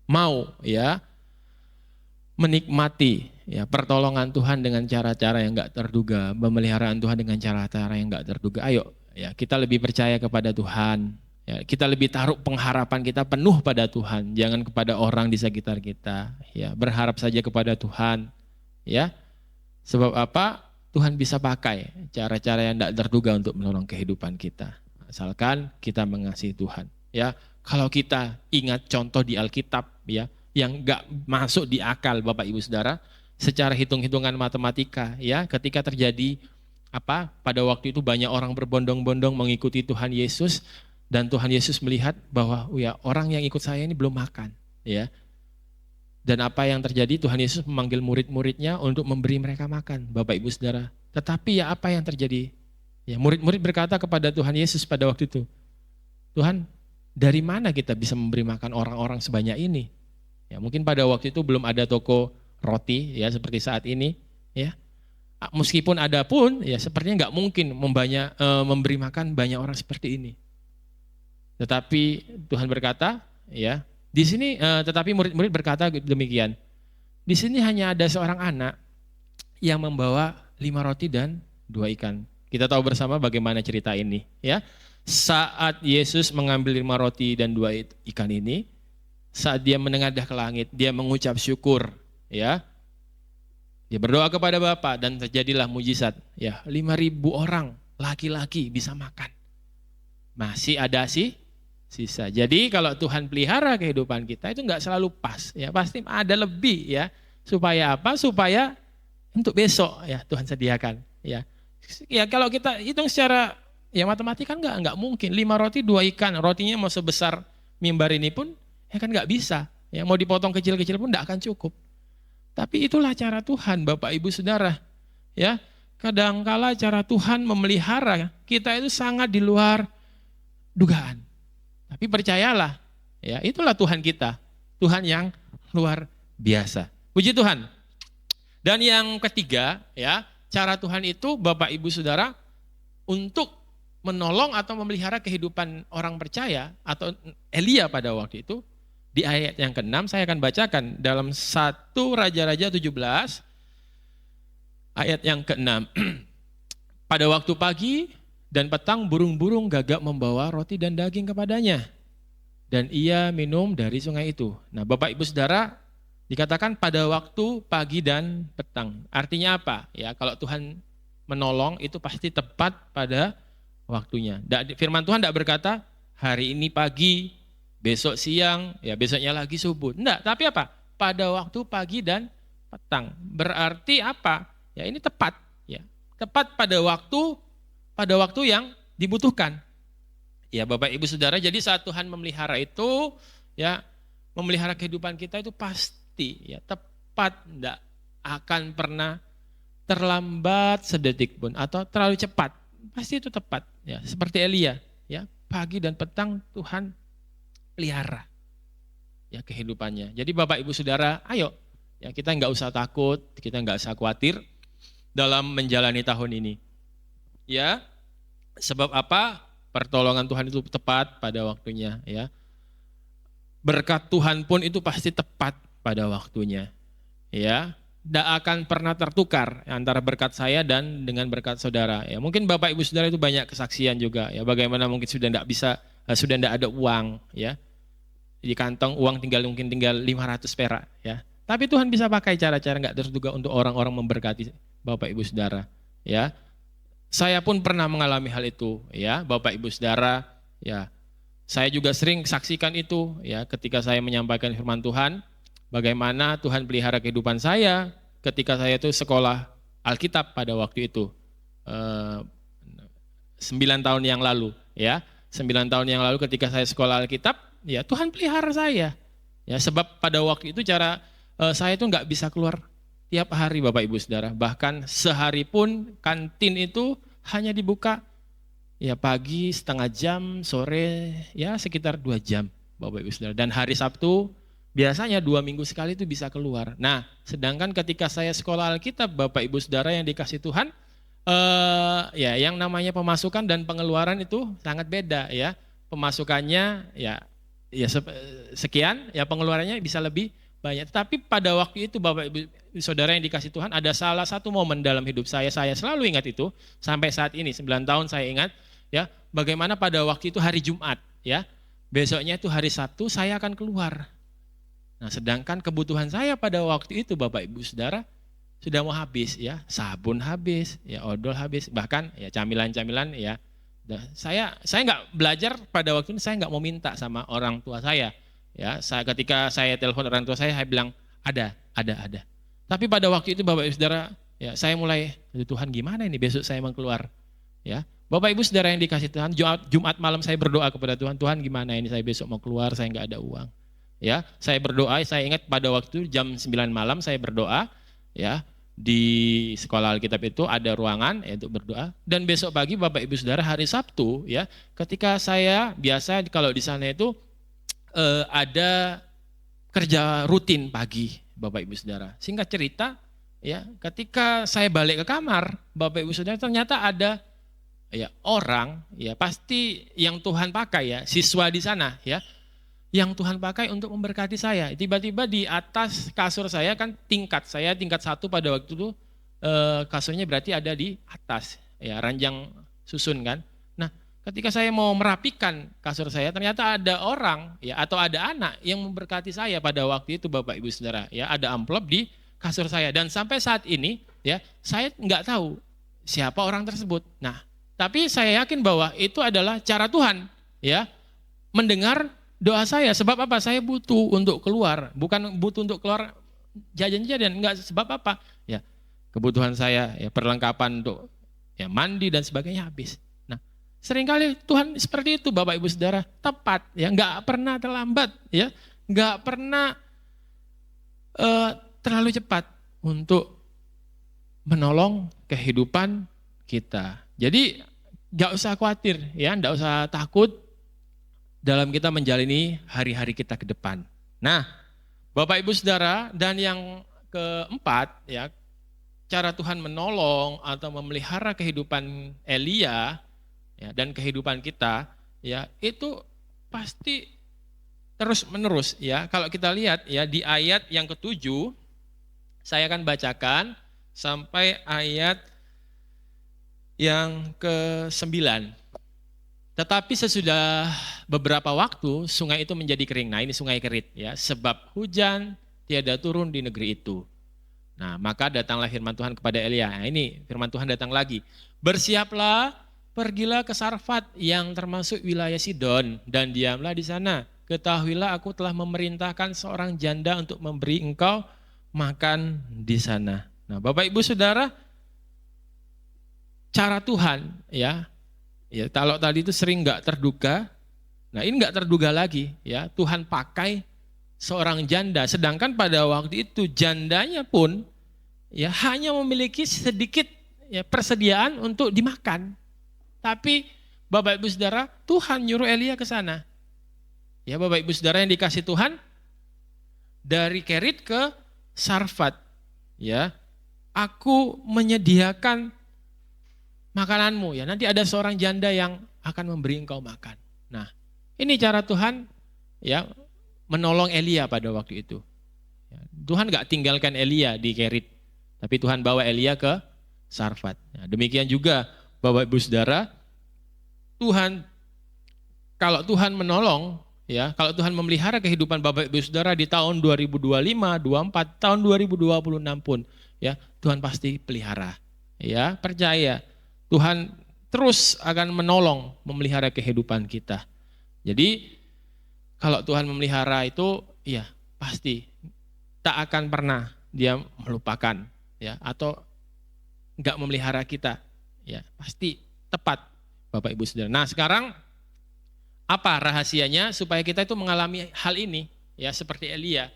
mau ya menikmati ya pertolongan Tuhan dengan cara-cara yang enggak terduga, pemeliharaan Tuhan dengan cara-cara yang enggak terduga, ayo ya kita lebih percaya kepada Tuhan. Ya, kita lebih taruh pengharapan kita penuh pada Tuhan, jangan kepada orang di sekitar kita. Ya, berharap saja kepada Tuhan. Ya, sebab apa? Tuhan bisa pakai cara-cara yang tidak terduga untuk menolong kehidupan kita. Asalkan kita mengasihi Tuhan. Ya, kalau kita ingat contoh di Alkitab, ya, yang nggak masuk di akal, Bapak Ibu Saudara, secara hitung-hitungan matematika, ya, ketika terjadi pada waktu itu banyak orang berbondong-bondong mengikuti Tuhan Yesus. Dan Tuhan Yesus melihat bahwa ya orang yang ikut saya ini belum makan, ya. Dan apa yang terjadi? Tuhan Yesus memanggil murid-muridnya untuk memberi mereka makan, Bapak Ibu Saudara. Tetapi ya apa yang terjadi? Ya murid-murid berkata kepada Tuhan Yesus pada waktu itu, Tuhan, dari mana kita bisa memberi makan orang-orang sebanyak ini? Ya, mungkin pada waktu itu belum ada toko roti ya seperti saat ini ya. Meskipun ada pun ya sepertinya nggak mungkin memberi makan banyak orang seperti ini. Tetapi Tuhan berkata ya, di sini tetapi murid-murid berkata demikian. Di sini hanya ada seorang anak yang membawa 5 roti dan 2 ikan. Kita tahu bersama bagaimana cerita ini ya. Saat Yesus mengambil 5 roti dan 2 ikan ini, saat dia menengadah ke langit, dia mengucap syukur ya. Dia berdoa kepada Bapa dan terjadilah mujizat ya. 5.000 orang laki-laki bisa makan. Masih ada sisa. Jadi kalau Tuhan pelihara kehidupan kita itu enggak selalu pas ya, pasti ada lebih ya. Supaya apa? Supaya untuk besok ya Tuhan sediakan ya. Ya kalau kita hitung secara ya matematika enggak mungkin 5 roti 2 ikan, rotinya mau sebesar mimbar ini pun ya kan enggak bisa. Ya mau dipotong kecil-kecil pun enggak akan cukup. Tapi itulah cara Tuhan, Bapak Ibu Saudara. Ya, kadangkala cara Tuhan memelihara kita itu sangat di luar dugaan. Tapi percayalah, ya itulah Tuhan kita, Tuhan yang luar biasa. Puji Tuhan. Dan yang ketiga, ya cara Tuhan itu Bapak Ibu Saudara untuk menolong atau memelihara kehidupan orang percaya atau Elia pada waktu itu. Di ayat yang ke-6 saya akan bacakan dalam 1 Raja-Raja 17 ayat yang ke-6. Pada waktu pagi dan petang burung-burung gagak membawa roti dan daging kepadanya. Dan ia minum dari sungai itu. Nah Bapak Ibu Saudara dikatakan pada waktu pagi dan petang. Artinya apa? Ya kalau Tuhan menolong itu pasti tepat pada waktunya. Firman Tuhan tidak berkata hari ini pagi, besok siang, ya besoknya lagi subuh. Enggak, tapi apa? Pada waktu pagi dan petang. Berarti apa? Ya ini tepat, ya. Tepat pada waktu yang dibutuhkan. Ya Bapak Ibu Saudara, jadi saat Tuhan memelihara itu, ya memelihara kehidupan kita itu pasti ya tepat, enggak akan pernah terlambat sedetik pun atau terlalu cepat. Pasti itu tepat, ya. Seperti Elia, ya. Pagi dan petang Tuhan pelihara ya kehidupannya. Jadi Bapak Ibu Saudara, ayo ya kita nggak usah takut, kita nggak usah khawatir dalam menjalani tahun ini. Ya, sebab apa? Pertolongan Tuhan itu tepat pada waktunya. Ya, berkat Tuhan pun itu pasti tepat pada waktunya. Ya, tidak akan pernah tertukar antara berkat saya dan dengan berkat saudara. Ya, mungkin Bapak Ibu Saudara itu banyak kesaksian juga. Ya, bagaimana mungkin sudah tidak ada uang. Ya. Di kantong uang tinggal 500 perak ya. Tapi Tuhan bisa pakai cara-cara enggak terduga untuk orang-orang memberkati Bapak Ibu Saudara ya. Saya pun pernah mengalami hal itu ya, Bapak Ibu Saudara ya. Saya juga sering saksikan itu ya ketika saya menyampaikan firman Tuhan, bagaimana Tuhan pelihara kehidupan saya ketika saya itu sekolah Alkitab pada waktu itu. 9 tahun yang lalu ya. 9 tahun yang lalu ketika saya sekolah Alkitab, ya Tuhan pelihara saya. Ya sebab pada waktu itu saya itu nggak bisa keluar tiap hari Bapak Ibu Saudara. Bahkan sehari pun kantin itu hanya dibuka ya pagi setengah jam, sore ya sekitar 2 jam Bapak Ibu Saudara. Dan hari Sabtu biasanya 2 minggu sekali itu bisa keluar. Nah sedangkan ketika saya sekolah Alkitab Bapak Ibu Saudara yang dikasih Tuhan, ya yang namanya pemasukan dan pengeluaran itu sangat beda ya. Pemasukannya ya sekian, ya pengeluarannya bisa lebih banyak. Tapi pada waktu itu Bapak Ibu Saudara yang dikasih Tuhan, ada salah satu momen dalam hidup saya selalu ingat itu sampai saat ini 9 tahun saya ingat ya, bagaimana pada waktu itu hari Jumat ya. Besoknya itu hari Sabtu saya akan keluar. Nah, sedangkan kebutuhan saya pada waktu itu Bapak Ibu Saudara sudah mau habis ya, sabun habis, ya odol habis, bahkan ya camilan-camilan ya. Saya nggak belajar pada waktu itu, saya nggak mau minta sama orang tua saya. Ya, ketika saya telepon orang tua saya bilang ada. Tapi pada waktu itu Bapak Ibu Saudara, ya saya mulai, Tuhan gimana ini besok saya mau keluar. Ya, Bapak Ibu Saudara yang dikasih Tuhan, Jumat malam saya berdoa kepada Tuhan, Tuhan gimana ini saya besok mau keluar, saya nggak ada uang. Ya, saya berdoa, saya ingat pada waktu itu jam 9 malam saya berdoa. Ya, di sekolah Alkitab itu ada ruangan ya, untuk berdoa. Dan besok pagi Bapak Ibu Saudara hari Sabtu ya, ketika saya biasa kalau di sana itu ada kerja rutin pagi, Bapak Ibu Saudara. Singkat cerita, ya, ketika saya balik ke kamar, Bapak Ibu Saudara, ternyata ada ya orang, ya pasti yang Tuhan pakai ya, siswa di sana ya, yang Tuhan pakai untuk memberkati saya. Tiba-tiba di atas kasur saya, kan tingkat 1 pada waktu itu, kasurnya berarti ada di atas, ya ranjang susun kan. Nah, ketika saya mau merapikan kasur saya, ternyata ada orang ya atau ada anak yang memberkati saya pada waktu itu, Bapak Ibu Saudara. Ya, ada amplop di kasur saya, dan sampai saat ini ya saya nggak tahu siapa orang tersebut. Nah, tapi saya yakin bahwa itu adalah cara Tuhan ya mendengar doa saya. Sebab apa? Saya butuh untuk keluar, bukan butuh untuk keluar jajan-jajan, enggak, sebab apa? Ya, kebutuhan saya ya perlengkapan untuk ya mandi dan sebagainya habis. Nah, seringkali Tuhan seperti itu, Bapak Ibu Saudara, tepat ya, enggak pernah terlambat ya, enggak pernah terlalu cepat untuk menolong kehidupan kita. Jadi enggak usah khawatir ya, enggak usah takut dalam kita menjalani hari-hari kita ke depan. Nah, Bapak Ibu Saudara, dan yang keempat ya, cara Tuhan menolong atau memelihara kehidupan Elia ya, dan kehidupan kita ya, itu pasti terus menerus ya. Kalau kita lihat ya di ayat yang ke-7, saya akan bacakan sampai ayat yang ke-9. Tetapi sesudah beberapa waktu sungai itu menjadi kering. Nah, ini sungai Kerit ya, sebab hujan tiada turun di negeri itu. Nah, maka datanglah firman Tuhan kepada Elia. Nah, ini firman Tuhan datang lagi. Bersiaplah, pergilah ke Sarfat yang termasuk wilayah Sidon dan diamlah di sana. Ketahuilah aku telah memerintahkan seorang janda untuk memberi engkau makan di sana. Nah, Bapak Ibu Saudara, cara Tuhan ya, kalau tadi itu sering nggak terduga, nah ini nggak terduga lagi ya, Tuhan pakai seorang janda, sedangkan pada waktu itu jandanya pun ya hanya memiliki sedikit ya persediaan untuk dimakan. Tapi Bapak Ibu Saudara, Tuhan nyuruh Elia ke sana. Ya, Bapak Ibu Saudara yang dikasih Tuhan, dari Kerit ke Sarfat. Ya, aku menyediakan makananmu ya. Nanti ada seorang janda yang akan memberi engkau makan. Nah, ini cara Tuhan ya menolong Elia pada waktu itu. Tuhan gak tinggalkan Elia di Kerit, tapi Tuhan bawa Elia ke Sarfat. Nah, demikian juga Bapak Ibu Saudara, kalau Tuhan menolong, ya, kalau Tuhan memelihara kehidupan Bapak Ibu Saudara di tahun 2025, 24, tahun 2026 pun, ya, Tuhan pasti pelihara. Ya, percaya Tuhan terus akan menolong memelihara kehidupan kita. Jadi kalau Tuhan memelihara itu, ya pasti tak akan pernah dia melupakan, ya, atau enggak memelihara kita, ya pasti tepat, Bapak Ibu Saudara. Nah, sekarang apa rahasianya supaya kita itu mengalami hal ini, ya seperti Elia?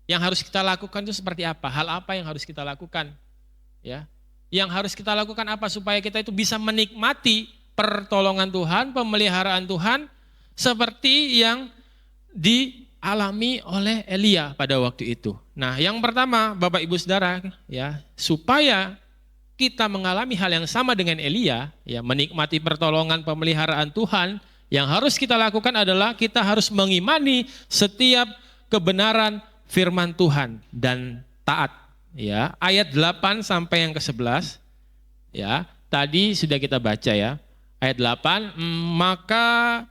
Yang harus kita lakukan itu seperti apa? Hal apa yang harus kita lakukan? Ya, yang harus kita lakukan apa supaya kita itu bisa menikmati pertolongan Tuhan, pemeliharaan Tuhan seperti yang dialami oleh Elia pada waktu itu. Nah, yang pertama Bapak Ibu Saudara, ya, supaya kita mengalami hal yang sama dengan Elia, ya, menikmati pertolongan pemeliharaan Tuhan, yang harus kita lakukan adalah kita harus mengimani setiap kebenaran firman Tuhan dan taat. Ya, ayat 8 sampai yang ke-11, ya, tadi sudah kita baca ya. Ayat 8, maka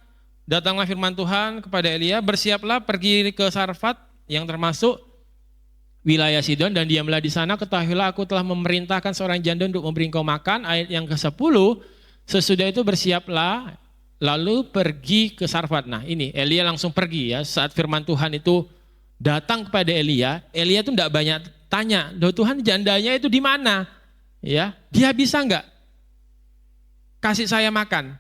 datanglah firman Tuhan kepada Elia, bersiaplah pergi ke Sarfat yang termasuk wilayah Sidon dan diamlah di sana, ketahuilah aku telah memerintahkan seorang janda untuk memberi engkau makan. Ayat yang ke-10, sesudah itu bersiaplah lalu pergi ke Sarfat. Nah, ini Elia langsung pergi ya. Saat firman Tuhan itu datang kepada Elia itu enggak banyak tanya, "Loh Tuhan, jandanya itu di mana?" Ya, dia bisa enggak kasih saya makan?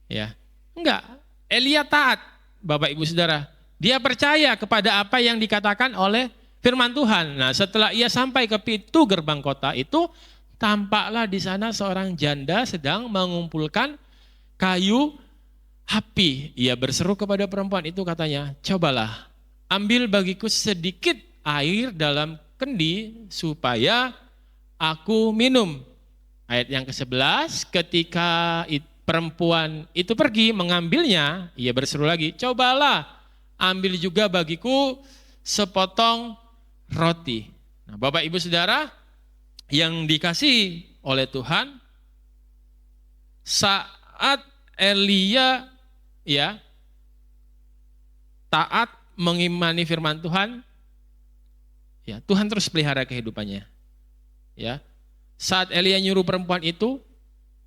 Ya. Enggak, Elia taat, Bapak Ibu Saudara. Dia percaya kepada apa yang dikatakan oleh firman Tuhan. Nah, setelah ia sampai ke pintu gerbang kota itu, tampaklah di sana seorang janda sedang mengumpulkan kayu api. Ia berseru kepada perempuan itu, katanya, "Cobalah, ambil bagiku sedikit air dalam kendi supaya aku minum. Ayat yang ke-11, ketika perempuan itu pergi mengambilnya, ia berseru lagi, cobalah ambil juga bagiku sepotong roti. Nah, Bapak Ibu Saudara yang dikasihi oleh Tuhan, saat Elia ya taat mengimani firman Tuhan, ya Tuhan terus pelihara kehidupannya. Ya, saat Elia nyuruh perempuan itu,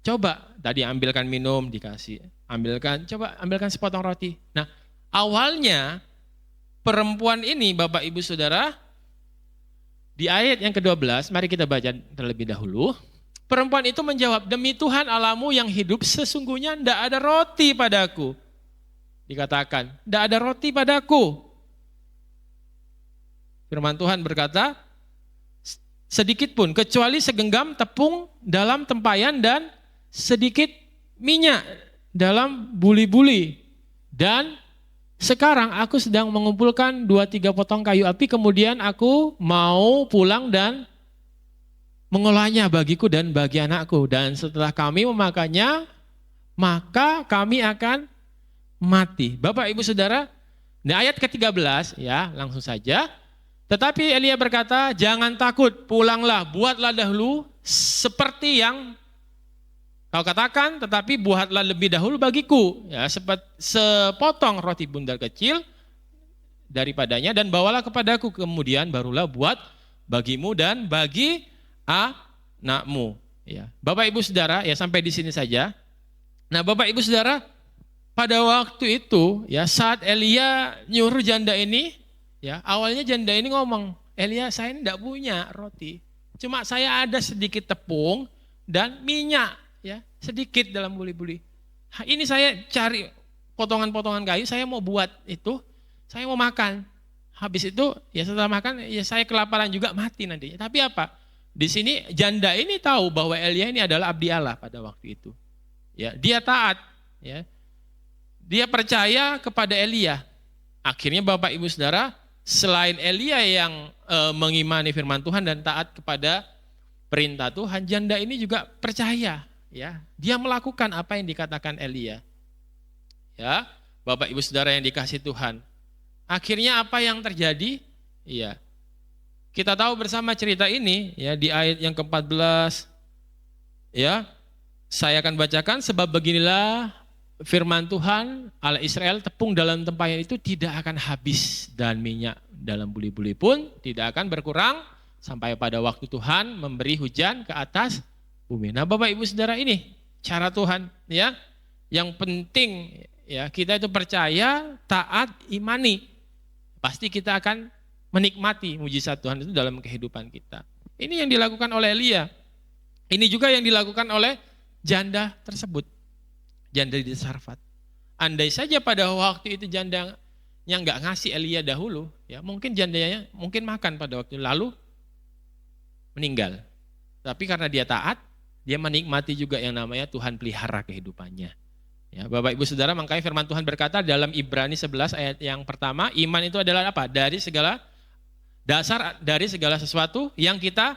coba tadi ambilkan minum, dikasih, coba ambilkan sepotong roti. Nah, awalnya perempuan ini Bapak Ibu Saudara di ayat yang ke-12, mari kita baca terlebih dahulu. Perempuan itu menjawab, demi Tuhan Allahmu yang hidup, sesungguhnya tidak ada roti padaku. Dikatakan, tidak ada roti padaku. Firman Tuhan berkata, sedikit pun, kecuali segenggam tepung dalam tempayan dan sedikit minyak dalam buli-buli. Dan sekarang aku sedang mengumpulkan 2-3 potong kayu api, kemudian aku mau pulang dan mengolahnya bagiku dan bagi anakku. Dan setelah kami memakannya, maka kami akan mati. Bapak Ibu Saudara, di ayat ke-13 ya, langsung saja. Tetapi Elia berkata, jangan takut, pulanglah, buatlah dahulu seperti yang kau katakan, tetapi buatlah lebih dahulu bagiku, ya, sepotong roti bundar kecil daripadanya dan bawalah kepadaku, kemudian barulah buat bagimu dan bagi anakmu. Ya. Bapak Ibu Saudara, ya sampai di sini saja. Nah, Bapak Ibu Saudara, pada waktu itu, ya saat Elia nyuruh janda ini, ya awalnya janda ini ngomong, Elia saya ini tidak punya roti, cuma saya ada sedikit tepung dan minyak, ya sedikit dalam buli-buli. Ini saya cari potongan-potongan kayu, saya mau buat itu, saya mau makan. Habis itu, ya setelah makan, ya saya kelaparan juga mati nantinya. Tapi apa? Di sini janda ini tahu bahwa Elia ini adalah abdi Allah pada waktu itu. Ya, dia taat, ya. Dia percaya kepada Elia. Akhirnya Bapak Ibu Saudara, selain Elia yang mengimani firman Tuhan dan taat kepada perintah Tuhan, janda ini juga percaya, ya. Dia melakukan apa yang dikatakan Elia. Ya, Bapak Ibu Saudara yang dikasihi Tuhan. Akhirnya apa yang terjadi? Iya. Kita tahu bersama cerita ini ya di ayat yang ke-14. Ya. Saya akan bacakan, sebab beginilah firman Tuhan Allah Israel, tepung dalam tempayan itu tidak akan habis dan minyak dalam buli-buli pun tidak akan berkurang sampai pada waktu Tuhan memberi hujan ke atas bumi. Nah, Bapak Ibu Saudara, ini cara Tuhan ya. Yang penting ya kita itu percaya, taat, imani. Pasti kita akan menikmati mujizat Tuhan itu dalam kehidupan kita. Ini yang dilakukan oleh Elia. Ini juga yang dilakukan oleh janda tersebut. Janda di Sarfat. Andai saja pada waktu itu janda yang nggak ngasih Elia dahulu, ya mungkin jandanya mungkin makan pada waktu lalu meninggal. Tapi karena dia taat, dia menikmati juga yang namanya Tuhan pelihara kehidupannya. Ya, Bapak Ibu Saudara, makanya firman Tuhan berkata dalam Ibrani 11 ayat yang pertama, iman itu adalah apa? Dari segala dasar dari segala sesuatu yang kita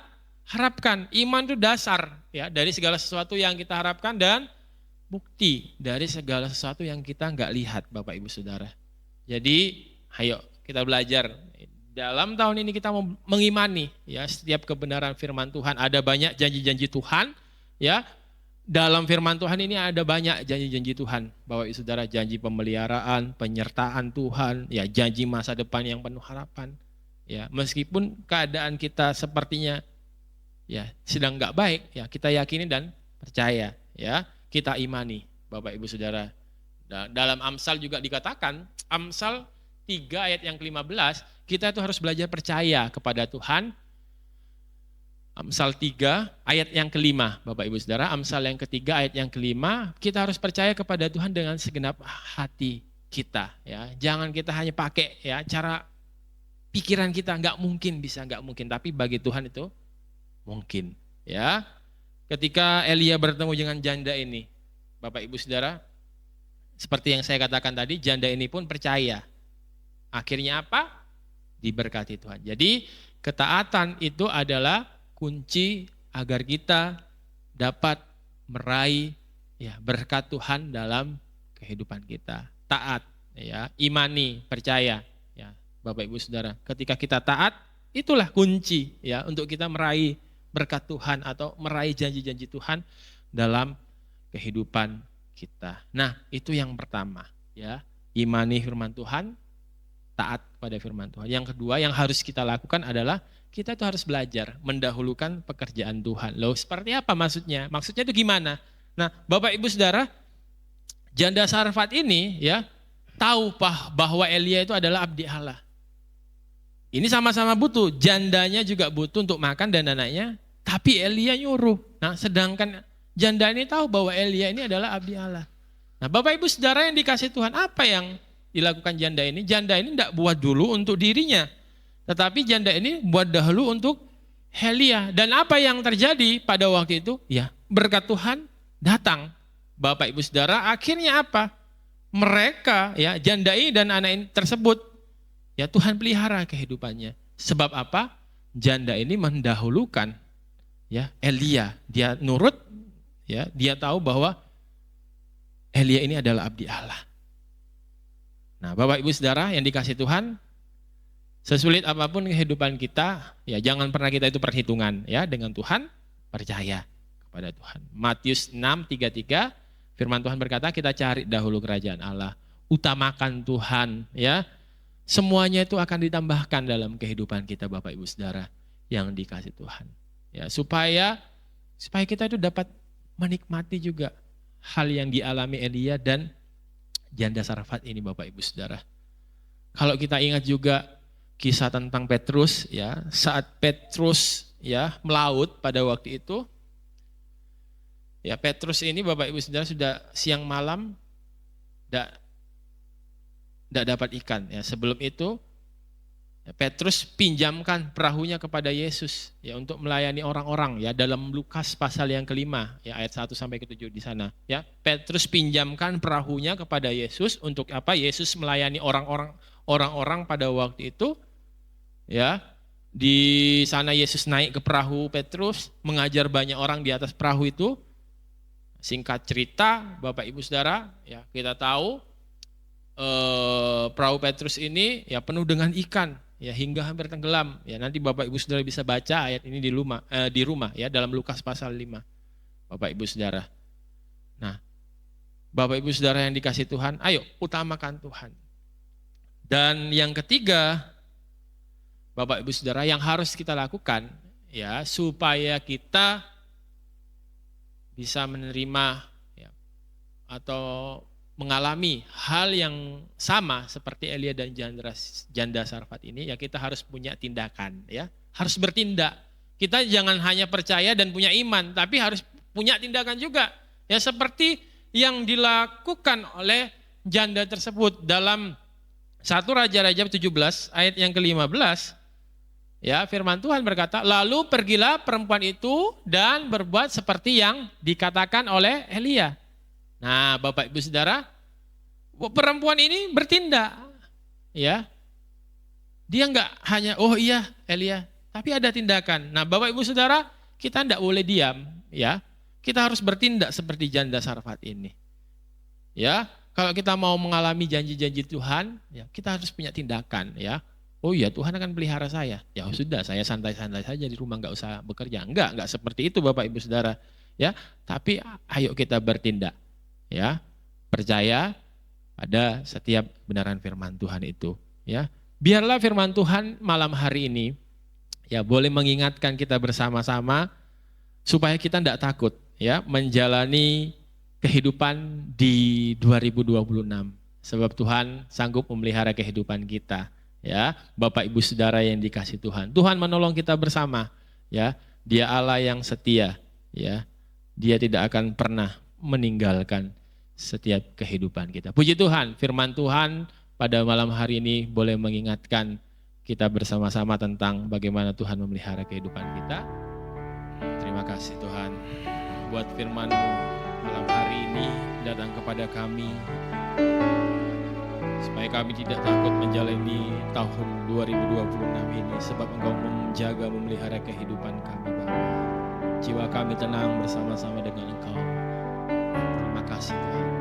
harapkan. Iman itu dasar ya dari segala sesuatu yang kita harapkan dan bukti dari segala sesuatu yang kita nggak lihat, Bapak Ibu Saudara. Jadi, ayo kita belajar. Dalam tahun ini kita mau mengimani ya setiap kebenaran firman Tuhan. Ada banyak janji-janji Tuhan ya. Dalam firman Tuhan ini ada banyak janji-janji Tuhan. Bapak Ibu Saudara, janji pemeliharaan, penyertaan Tuhan, ya janji masa depan yang penuh harapan. Ya, meskipun keadaan kita sepertinya ya sedang nggak baik, ya kita yakini dan percaya, ya kita imani, Bapak Ibu Saudara. Dalam Amsal juga dikatakan, Amsal 3 ayat yang ke-15, kita itu harus belajar percaya kepada Tuhan. Amsal 3 ayat yang ke-5, Bapak Ibu Saudara, Amsal yang ketiga ayat yang ke-5, kita harus percaya kepada Tuhan dengan segenap hati kita, ya. Jangan kita hanya pakai ya cara pikiran kita, nggak mungkin bisa, nggak mungkin, tapi bagi Tuhan itu mungkin, ya. Ketika Elia bertemu dengan janda ini, Bapak Ibu Saudara, seperti yang saya katakan tadi, janda ini pun percaya. Akhirnya apa? diberkati Tuhan. Jadi ketaatan itu adalah kunci agar kita dapat meraih ya berkat Tuhan dalam kehidupan kita. Taat, ya, imani, percaya, ya, Bapak Ibu Saudara. Ketika kita taat, itulah kunci ya untuk kita meraih berkat Tuhan atau meraih janji-janji Tuhan dalam kehidupan kita. Nah, itu yang pertama, ya. Imani firman Tuhan, taat pada firman Tuhan. Yang kedua yang harus kita lakukan adalah kita tuh harus belajar mendahulukan pekerjaan Tuhan. Loh, seperti apa maksudnya? Maksudnya itu gimana? Nah, Bapak Ibu Saudara, janda Sarfat ini ya tahu bahwa Elia itu adalah abdi Allah. Ini sama-sama butuh, jandanya juga butuh untuk makan dan anaknya, tapi Elia nyuruh. Nah, sedangkan janda ini tahu bahwa Elia ini adalah abdi Allah. Nah, Bapak Ibu Saudara yang dikasih Tuhan, apa yang dilakukan janda ini? Janda ini tidak buat dulu untuk dirinya, tetapi janda ini buat dahulu untuk Elia. Dan apa yang terjadi pada waktu itu? Ya, berkat Tuhan datang. Bapak Ibu Saudara, akhirnya apa? Mereka, ya, janda ini dan anak ini tersebut, ya Tuhan pelihara kehidupannya. Sebab apa? Janda ini mendahulukan ya Elia. Dia nurut, ya, dia tahu bahwa Elia ini adalah abdi Allah. Nah, Bapak Ibu Saudara yang dikasih Tuhan, sesulit apapun kehidupan kita, ya jangan pernah kita itu perhitungan ya dengan Tuhan, percaya kepada Tuhan. Matius 6:33 firman Tuhan berkata, kita cari dahulu kerajaan Allah, utamakan Tuhan, ya. Semuanya itu akan ditambahkan dalam kehidupan kita, Bapak Ibu Saudara yang dikasih Tuhan. Ya, supaya kita itu dapat menikmati juga hal yang dialami Elia dan janda Sarfat ini, Bapak Ibu Saudara. Kalau kita ingat juga kisah tentang Petrus, ya, saat Petrus ya melaut pada waktu itu, ya Petrus ini Bapak Ibu Saudara sudah siang malam tidak dapat ikan. Ya, sebelum itu Petrus pinjamkan perahunya kepada Yesus ya untuk melayani orang-orang ya dalam Lukas pasal yang kelima ya ayat 1 sampai ke 7 di sana ya. Petrus pinjamkan perahunya kepada Yesus untuk apa? Yesus melayani orang-orang pada waktu itu ya. Di sana Yesus naik ke perahu Petrus, mengajar banyak orang di atas perahu itu. Singkat cerita Bapak Ibu Saudara ya, kita tahu perahu Petrus ini ya penuh dengan ikan ya hingga hampir tenggelam. Ya nanti Bapak Ibu Saudara bisa baca ayat ini di rumah ya dalam Lukas pasal 5. Bapak Ibu Saudara. Nah, Bapak Ibu Saudara yang dikasih Tuhan, ayo utamakan Tuhan. Dan yang ketiga, Bapak Ibu Saudara yang harus kita lakukan ya supaya kita bisa menerima ya, atau mengalami hal yang sama seperti Elia dan janda Sarfat ini, ya kita harus punya tindakan, ya harus bertindak. Kita jangan hanya percaya dan punya iman, tapi harus punya tindakan juga, ya seperti yang dilakukan oleh janda tersebut dalam 1 Raja-Raja 17 ayat yang ke-15. Ya, firman Tuhan berkata, lalu pergilah perempuan itu dan berbuat seperti yang dikatakan oleh Elia. Nah, Bapak Ibu Saudara, perempuan ini bertindak, ya. Dia enggak hanya oh iya Elia, tapi ada tindakan. Nah, Bapak Ibu Saudara, kita enggak boleh diam, ya. Kita harus bertindak seperti janda Sarfat ini. Ya, kalau kita mau mengalami janji-janji Tuhan, ya kita harus punya tindakan, ya. Oh iya, Tuhan akan pelihara saya. Ya sudah, saya santai-santai saja di rumah, enggak usah bekerja. Enggak seperti itu Bapak Ibu Saudara, ya. Tapi ayo kita bertindak. Ya, percaya pada setiap kebenaran firman Tuhan itu, ya. Biarlah firman Tuhan malam hari ini ya boleh mengingatkan kita bersama-sama supaya kita tidak takut ya menjalani kehidupan di 2026. Sebab Tuhan sanggup memelihara kehidupan kita, ya. Bapak Ibu Saudara yang dikasih Tuhan. Tuhan menolong kita bersama, ya. Dia Allah yang setia, ya. Dia tidak akan pernah meninggalkan setiap kehidupan kita. Puji Tuhan, firman Tuhan pada malam hari ini boleh mengingatkan kita bersama-sama tentang bagaimana Tuhan memelihara kehidupan kita. Terima kasih Tuhan buat firman-Mu malam hari ini datang kepada kami. supaya kami tidak takut menjalani tahun 2026 ini, sebab Engkau menjaga, memelihara kehidupan kami Bapa. Jiwa kami tenang bersama-sama dengan Engkau. Terima kasih Tuhan.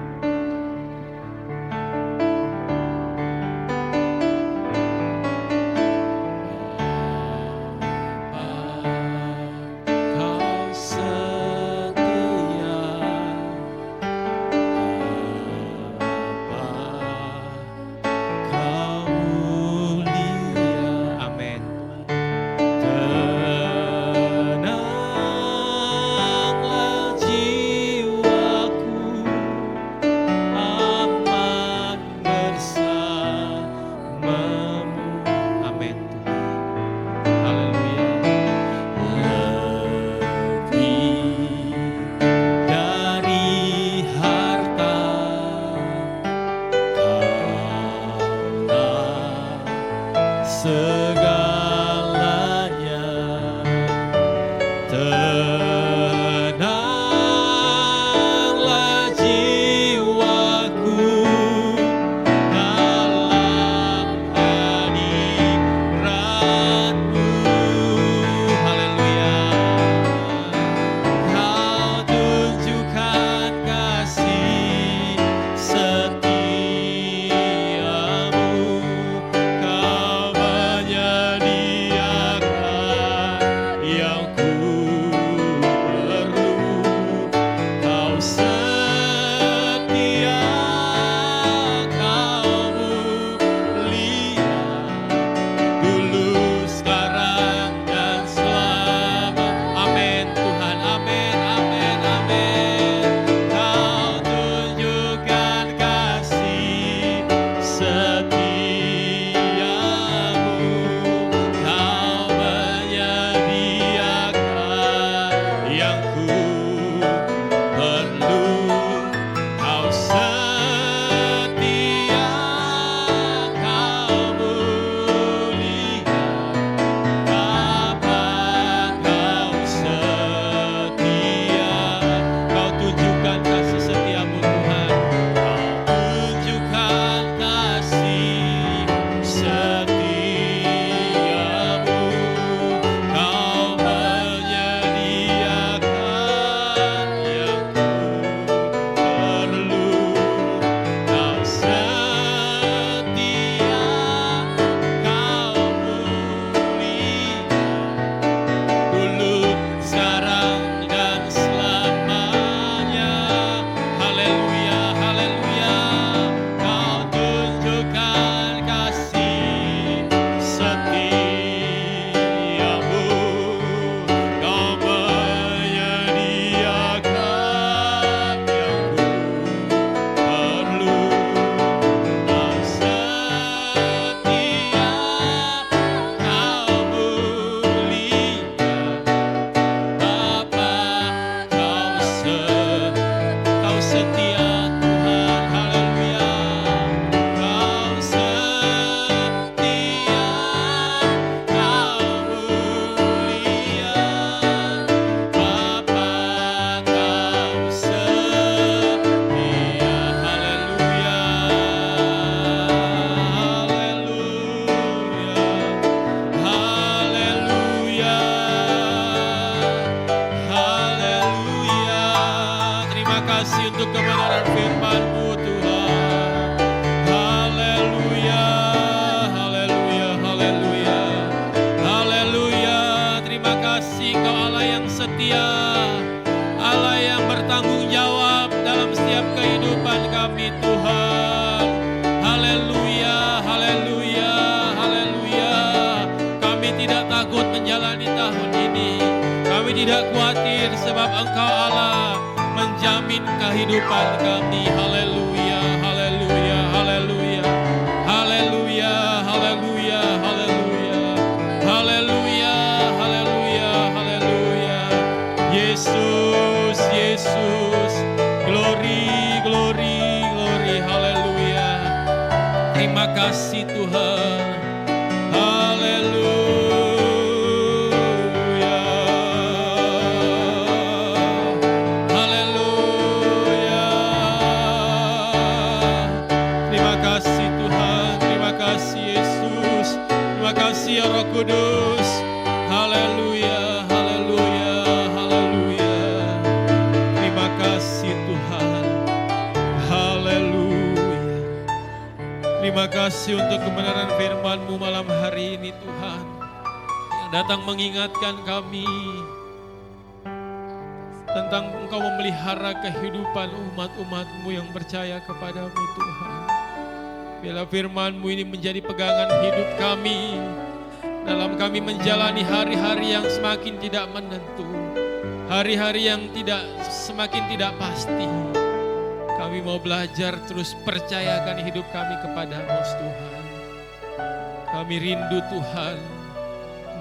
tidak khawatir sebab Engkau Allah menjamin kehidupan kami. Haleluya, haleluya, haleluya. Haleluya, haleluya, haleluya. Haleluya, haleluya, haleluya. Yesus, Yesus. Glory, glory, glory. Haleluya. Terima kasih Tuhan. Haleluya. Haleluya. Terima kasih Tuhan. Terima kasih untuk kebenaran firman-Mu malam hari ini Tuhan, yang datang mengingatkan kami tentang Engkau memelihara kehidupan umat-umat-Mu yang percaya kepadamu Tuhan. Biarlah firman-Mu ini menjadi pegangan hidup kami dalam kami menjalani hari-hari yang semakin tidak menentu, hari-hari yang semakin tidak pasti. Kami mau belajar terus percayakan hidup kami kepada-Mu Tuhan. Kami rindu Tuhan,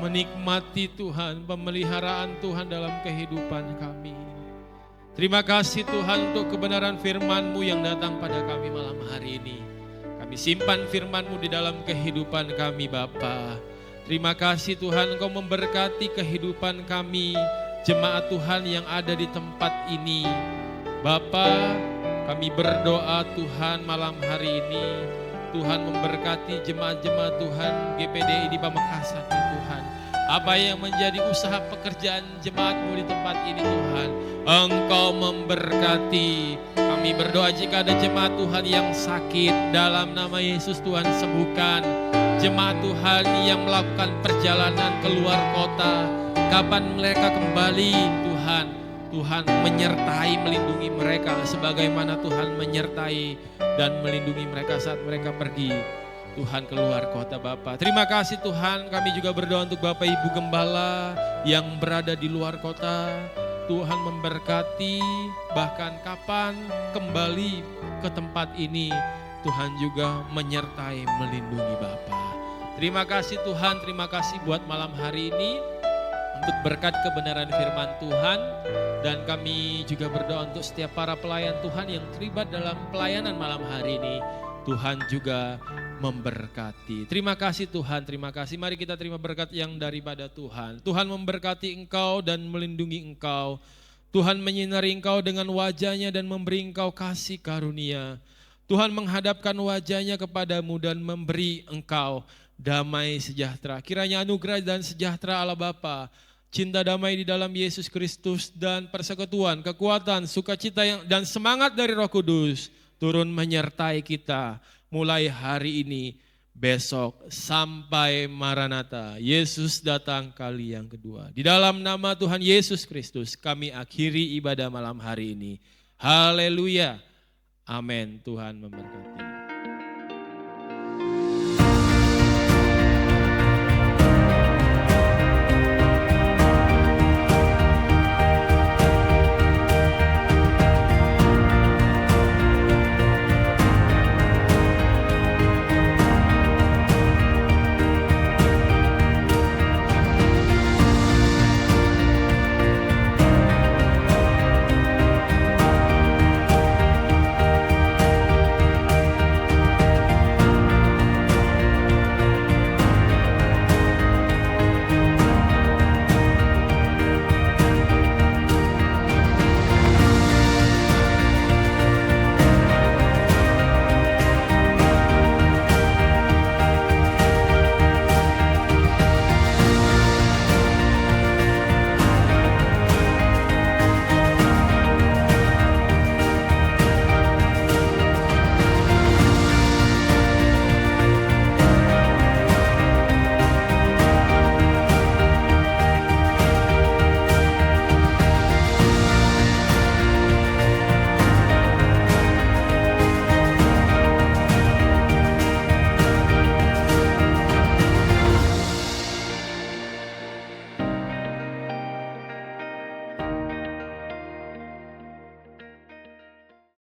menikmati Tuhan, pemeliharaan Tuhan dalam kehidupan kami. Terima kasih Tuhan untuk kebenaran firman-Mu yang datang pada kami malam hari ini. Kami simpan firman-Mu di dalam kehidupan kami Bapa. Terima kasih Tuhan, Engkau memberkati kehidupan kami, jemaat Tuhan yang ada di tempat ini. Bapa, kami berdoa Tuhan malam hari ini, Tuhan memberkati jemaat-jemaat Tuhan GPDI di Pamekasan Tuhan. Apa yang menjadi usaha pekerjaan jemaat-Mu di tempat ini Tuhan, Engkau memberkati. Kami berdoa jika ada jemaat Tuhan yang sakit, dalam nama Yesus Tuhan sembuhkan. Jemaat Tuhan yang melakukan perjalanan keluar kota, kapan mereka kembali Tuhan, Tuhan menyertai, melindungi mereka sebagaimana Tuhan menyertai dan melindungi mereka saat mereka pergi Tuhan keluar kota Bapa. Terima kasih Tuhan, kami juga berdoa untuk Bapak Ibu Gembala yang berada di luar kota. Tuhan memberkati, bahkan kapan kembali ke tempat ini Tuhan juga menyertai, melindungi Bapa. Terima kasih Tuhan, terima kasih buat malam hari ini untuk berkat kebenaran firman Tuhan. Dan kami juga berdoa untuk setiap para pelayan Tuhan yang terlibat dalam pelayanan malam hari ini. Tuhan juga memberkati. Terima kasih Tuhan, terima kasih. Mari kita terima berkat yang daripada Tuhan. Tuhan memberkati engkau dan melindungi engkau. Tuhan menyinari engkau dengan wajahnya dan memberi engkau kasih karunia. Tuhan menghadapkan wajahnya kepadamu dan memberi engkau damai sejahtera. Kiranya anugerah dan sejahtera Allah Bapa, cinta damai di dalam Yesus Kristus dan persekutuan, kekuatan, sukacita dan semangat dari Roh Kudus turun menyertai kita mulai hari ini, besok, sampai Maranatha. Yesus datang kali yang kedua. Di dalam nama Tuhan Yesus Kristus kami akhiri ibadah malam hari ini. Haleluya. Amin. Tuhan memberkati.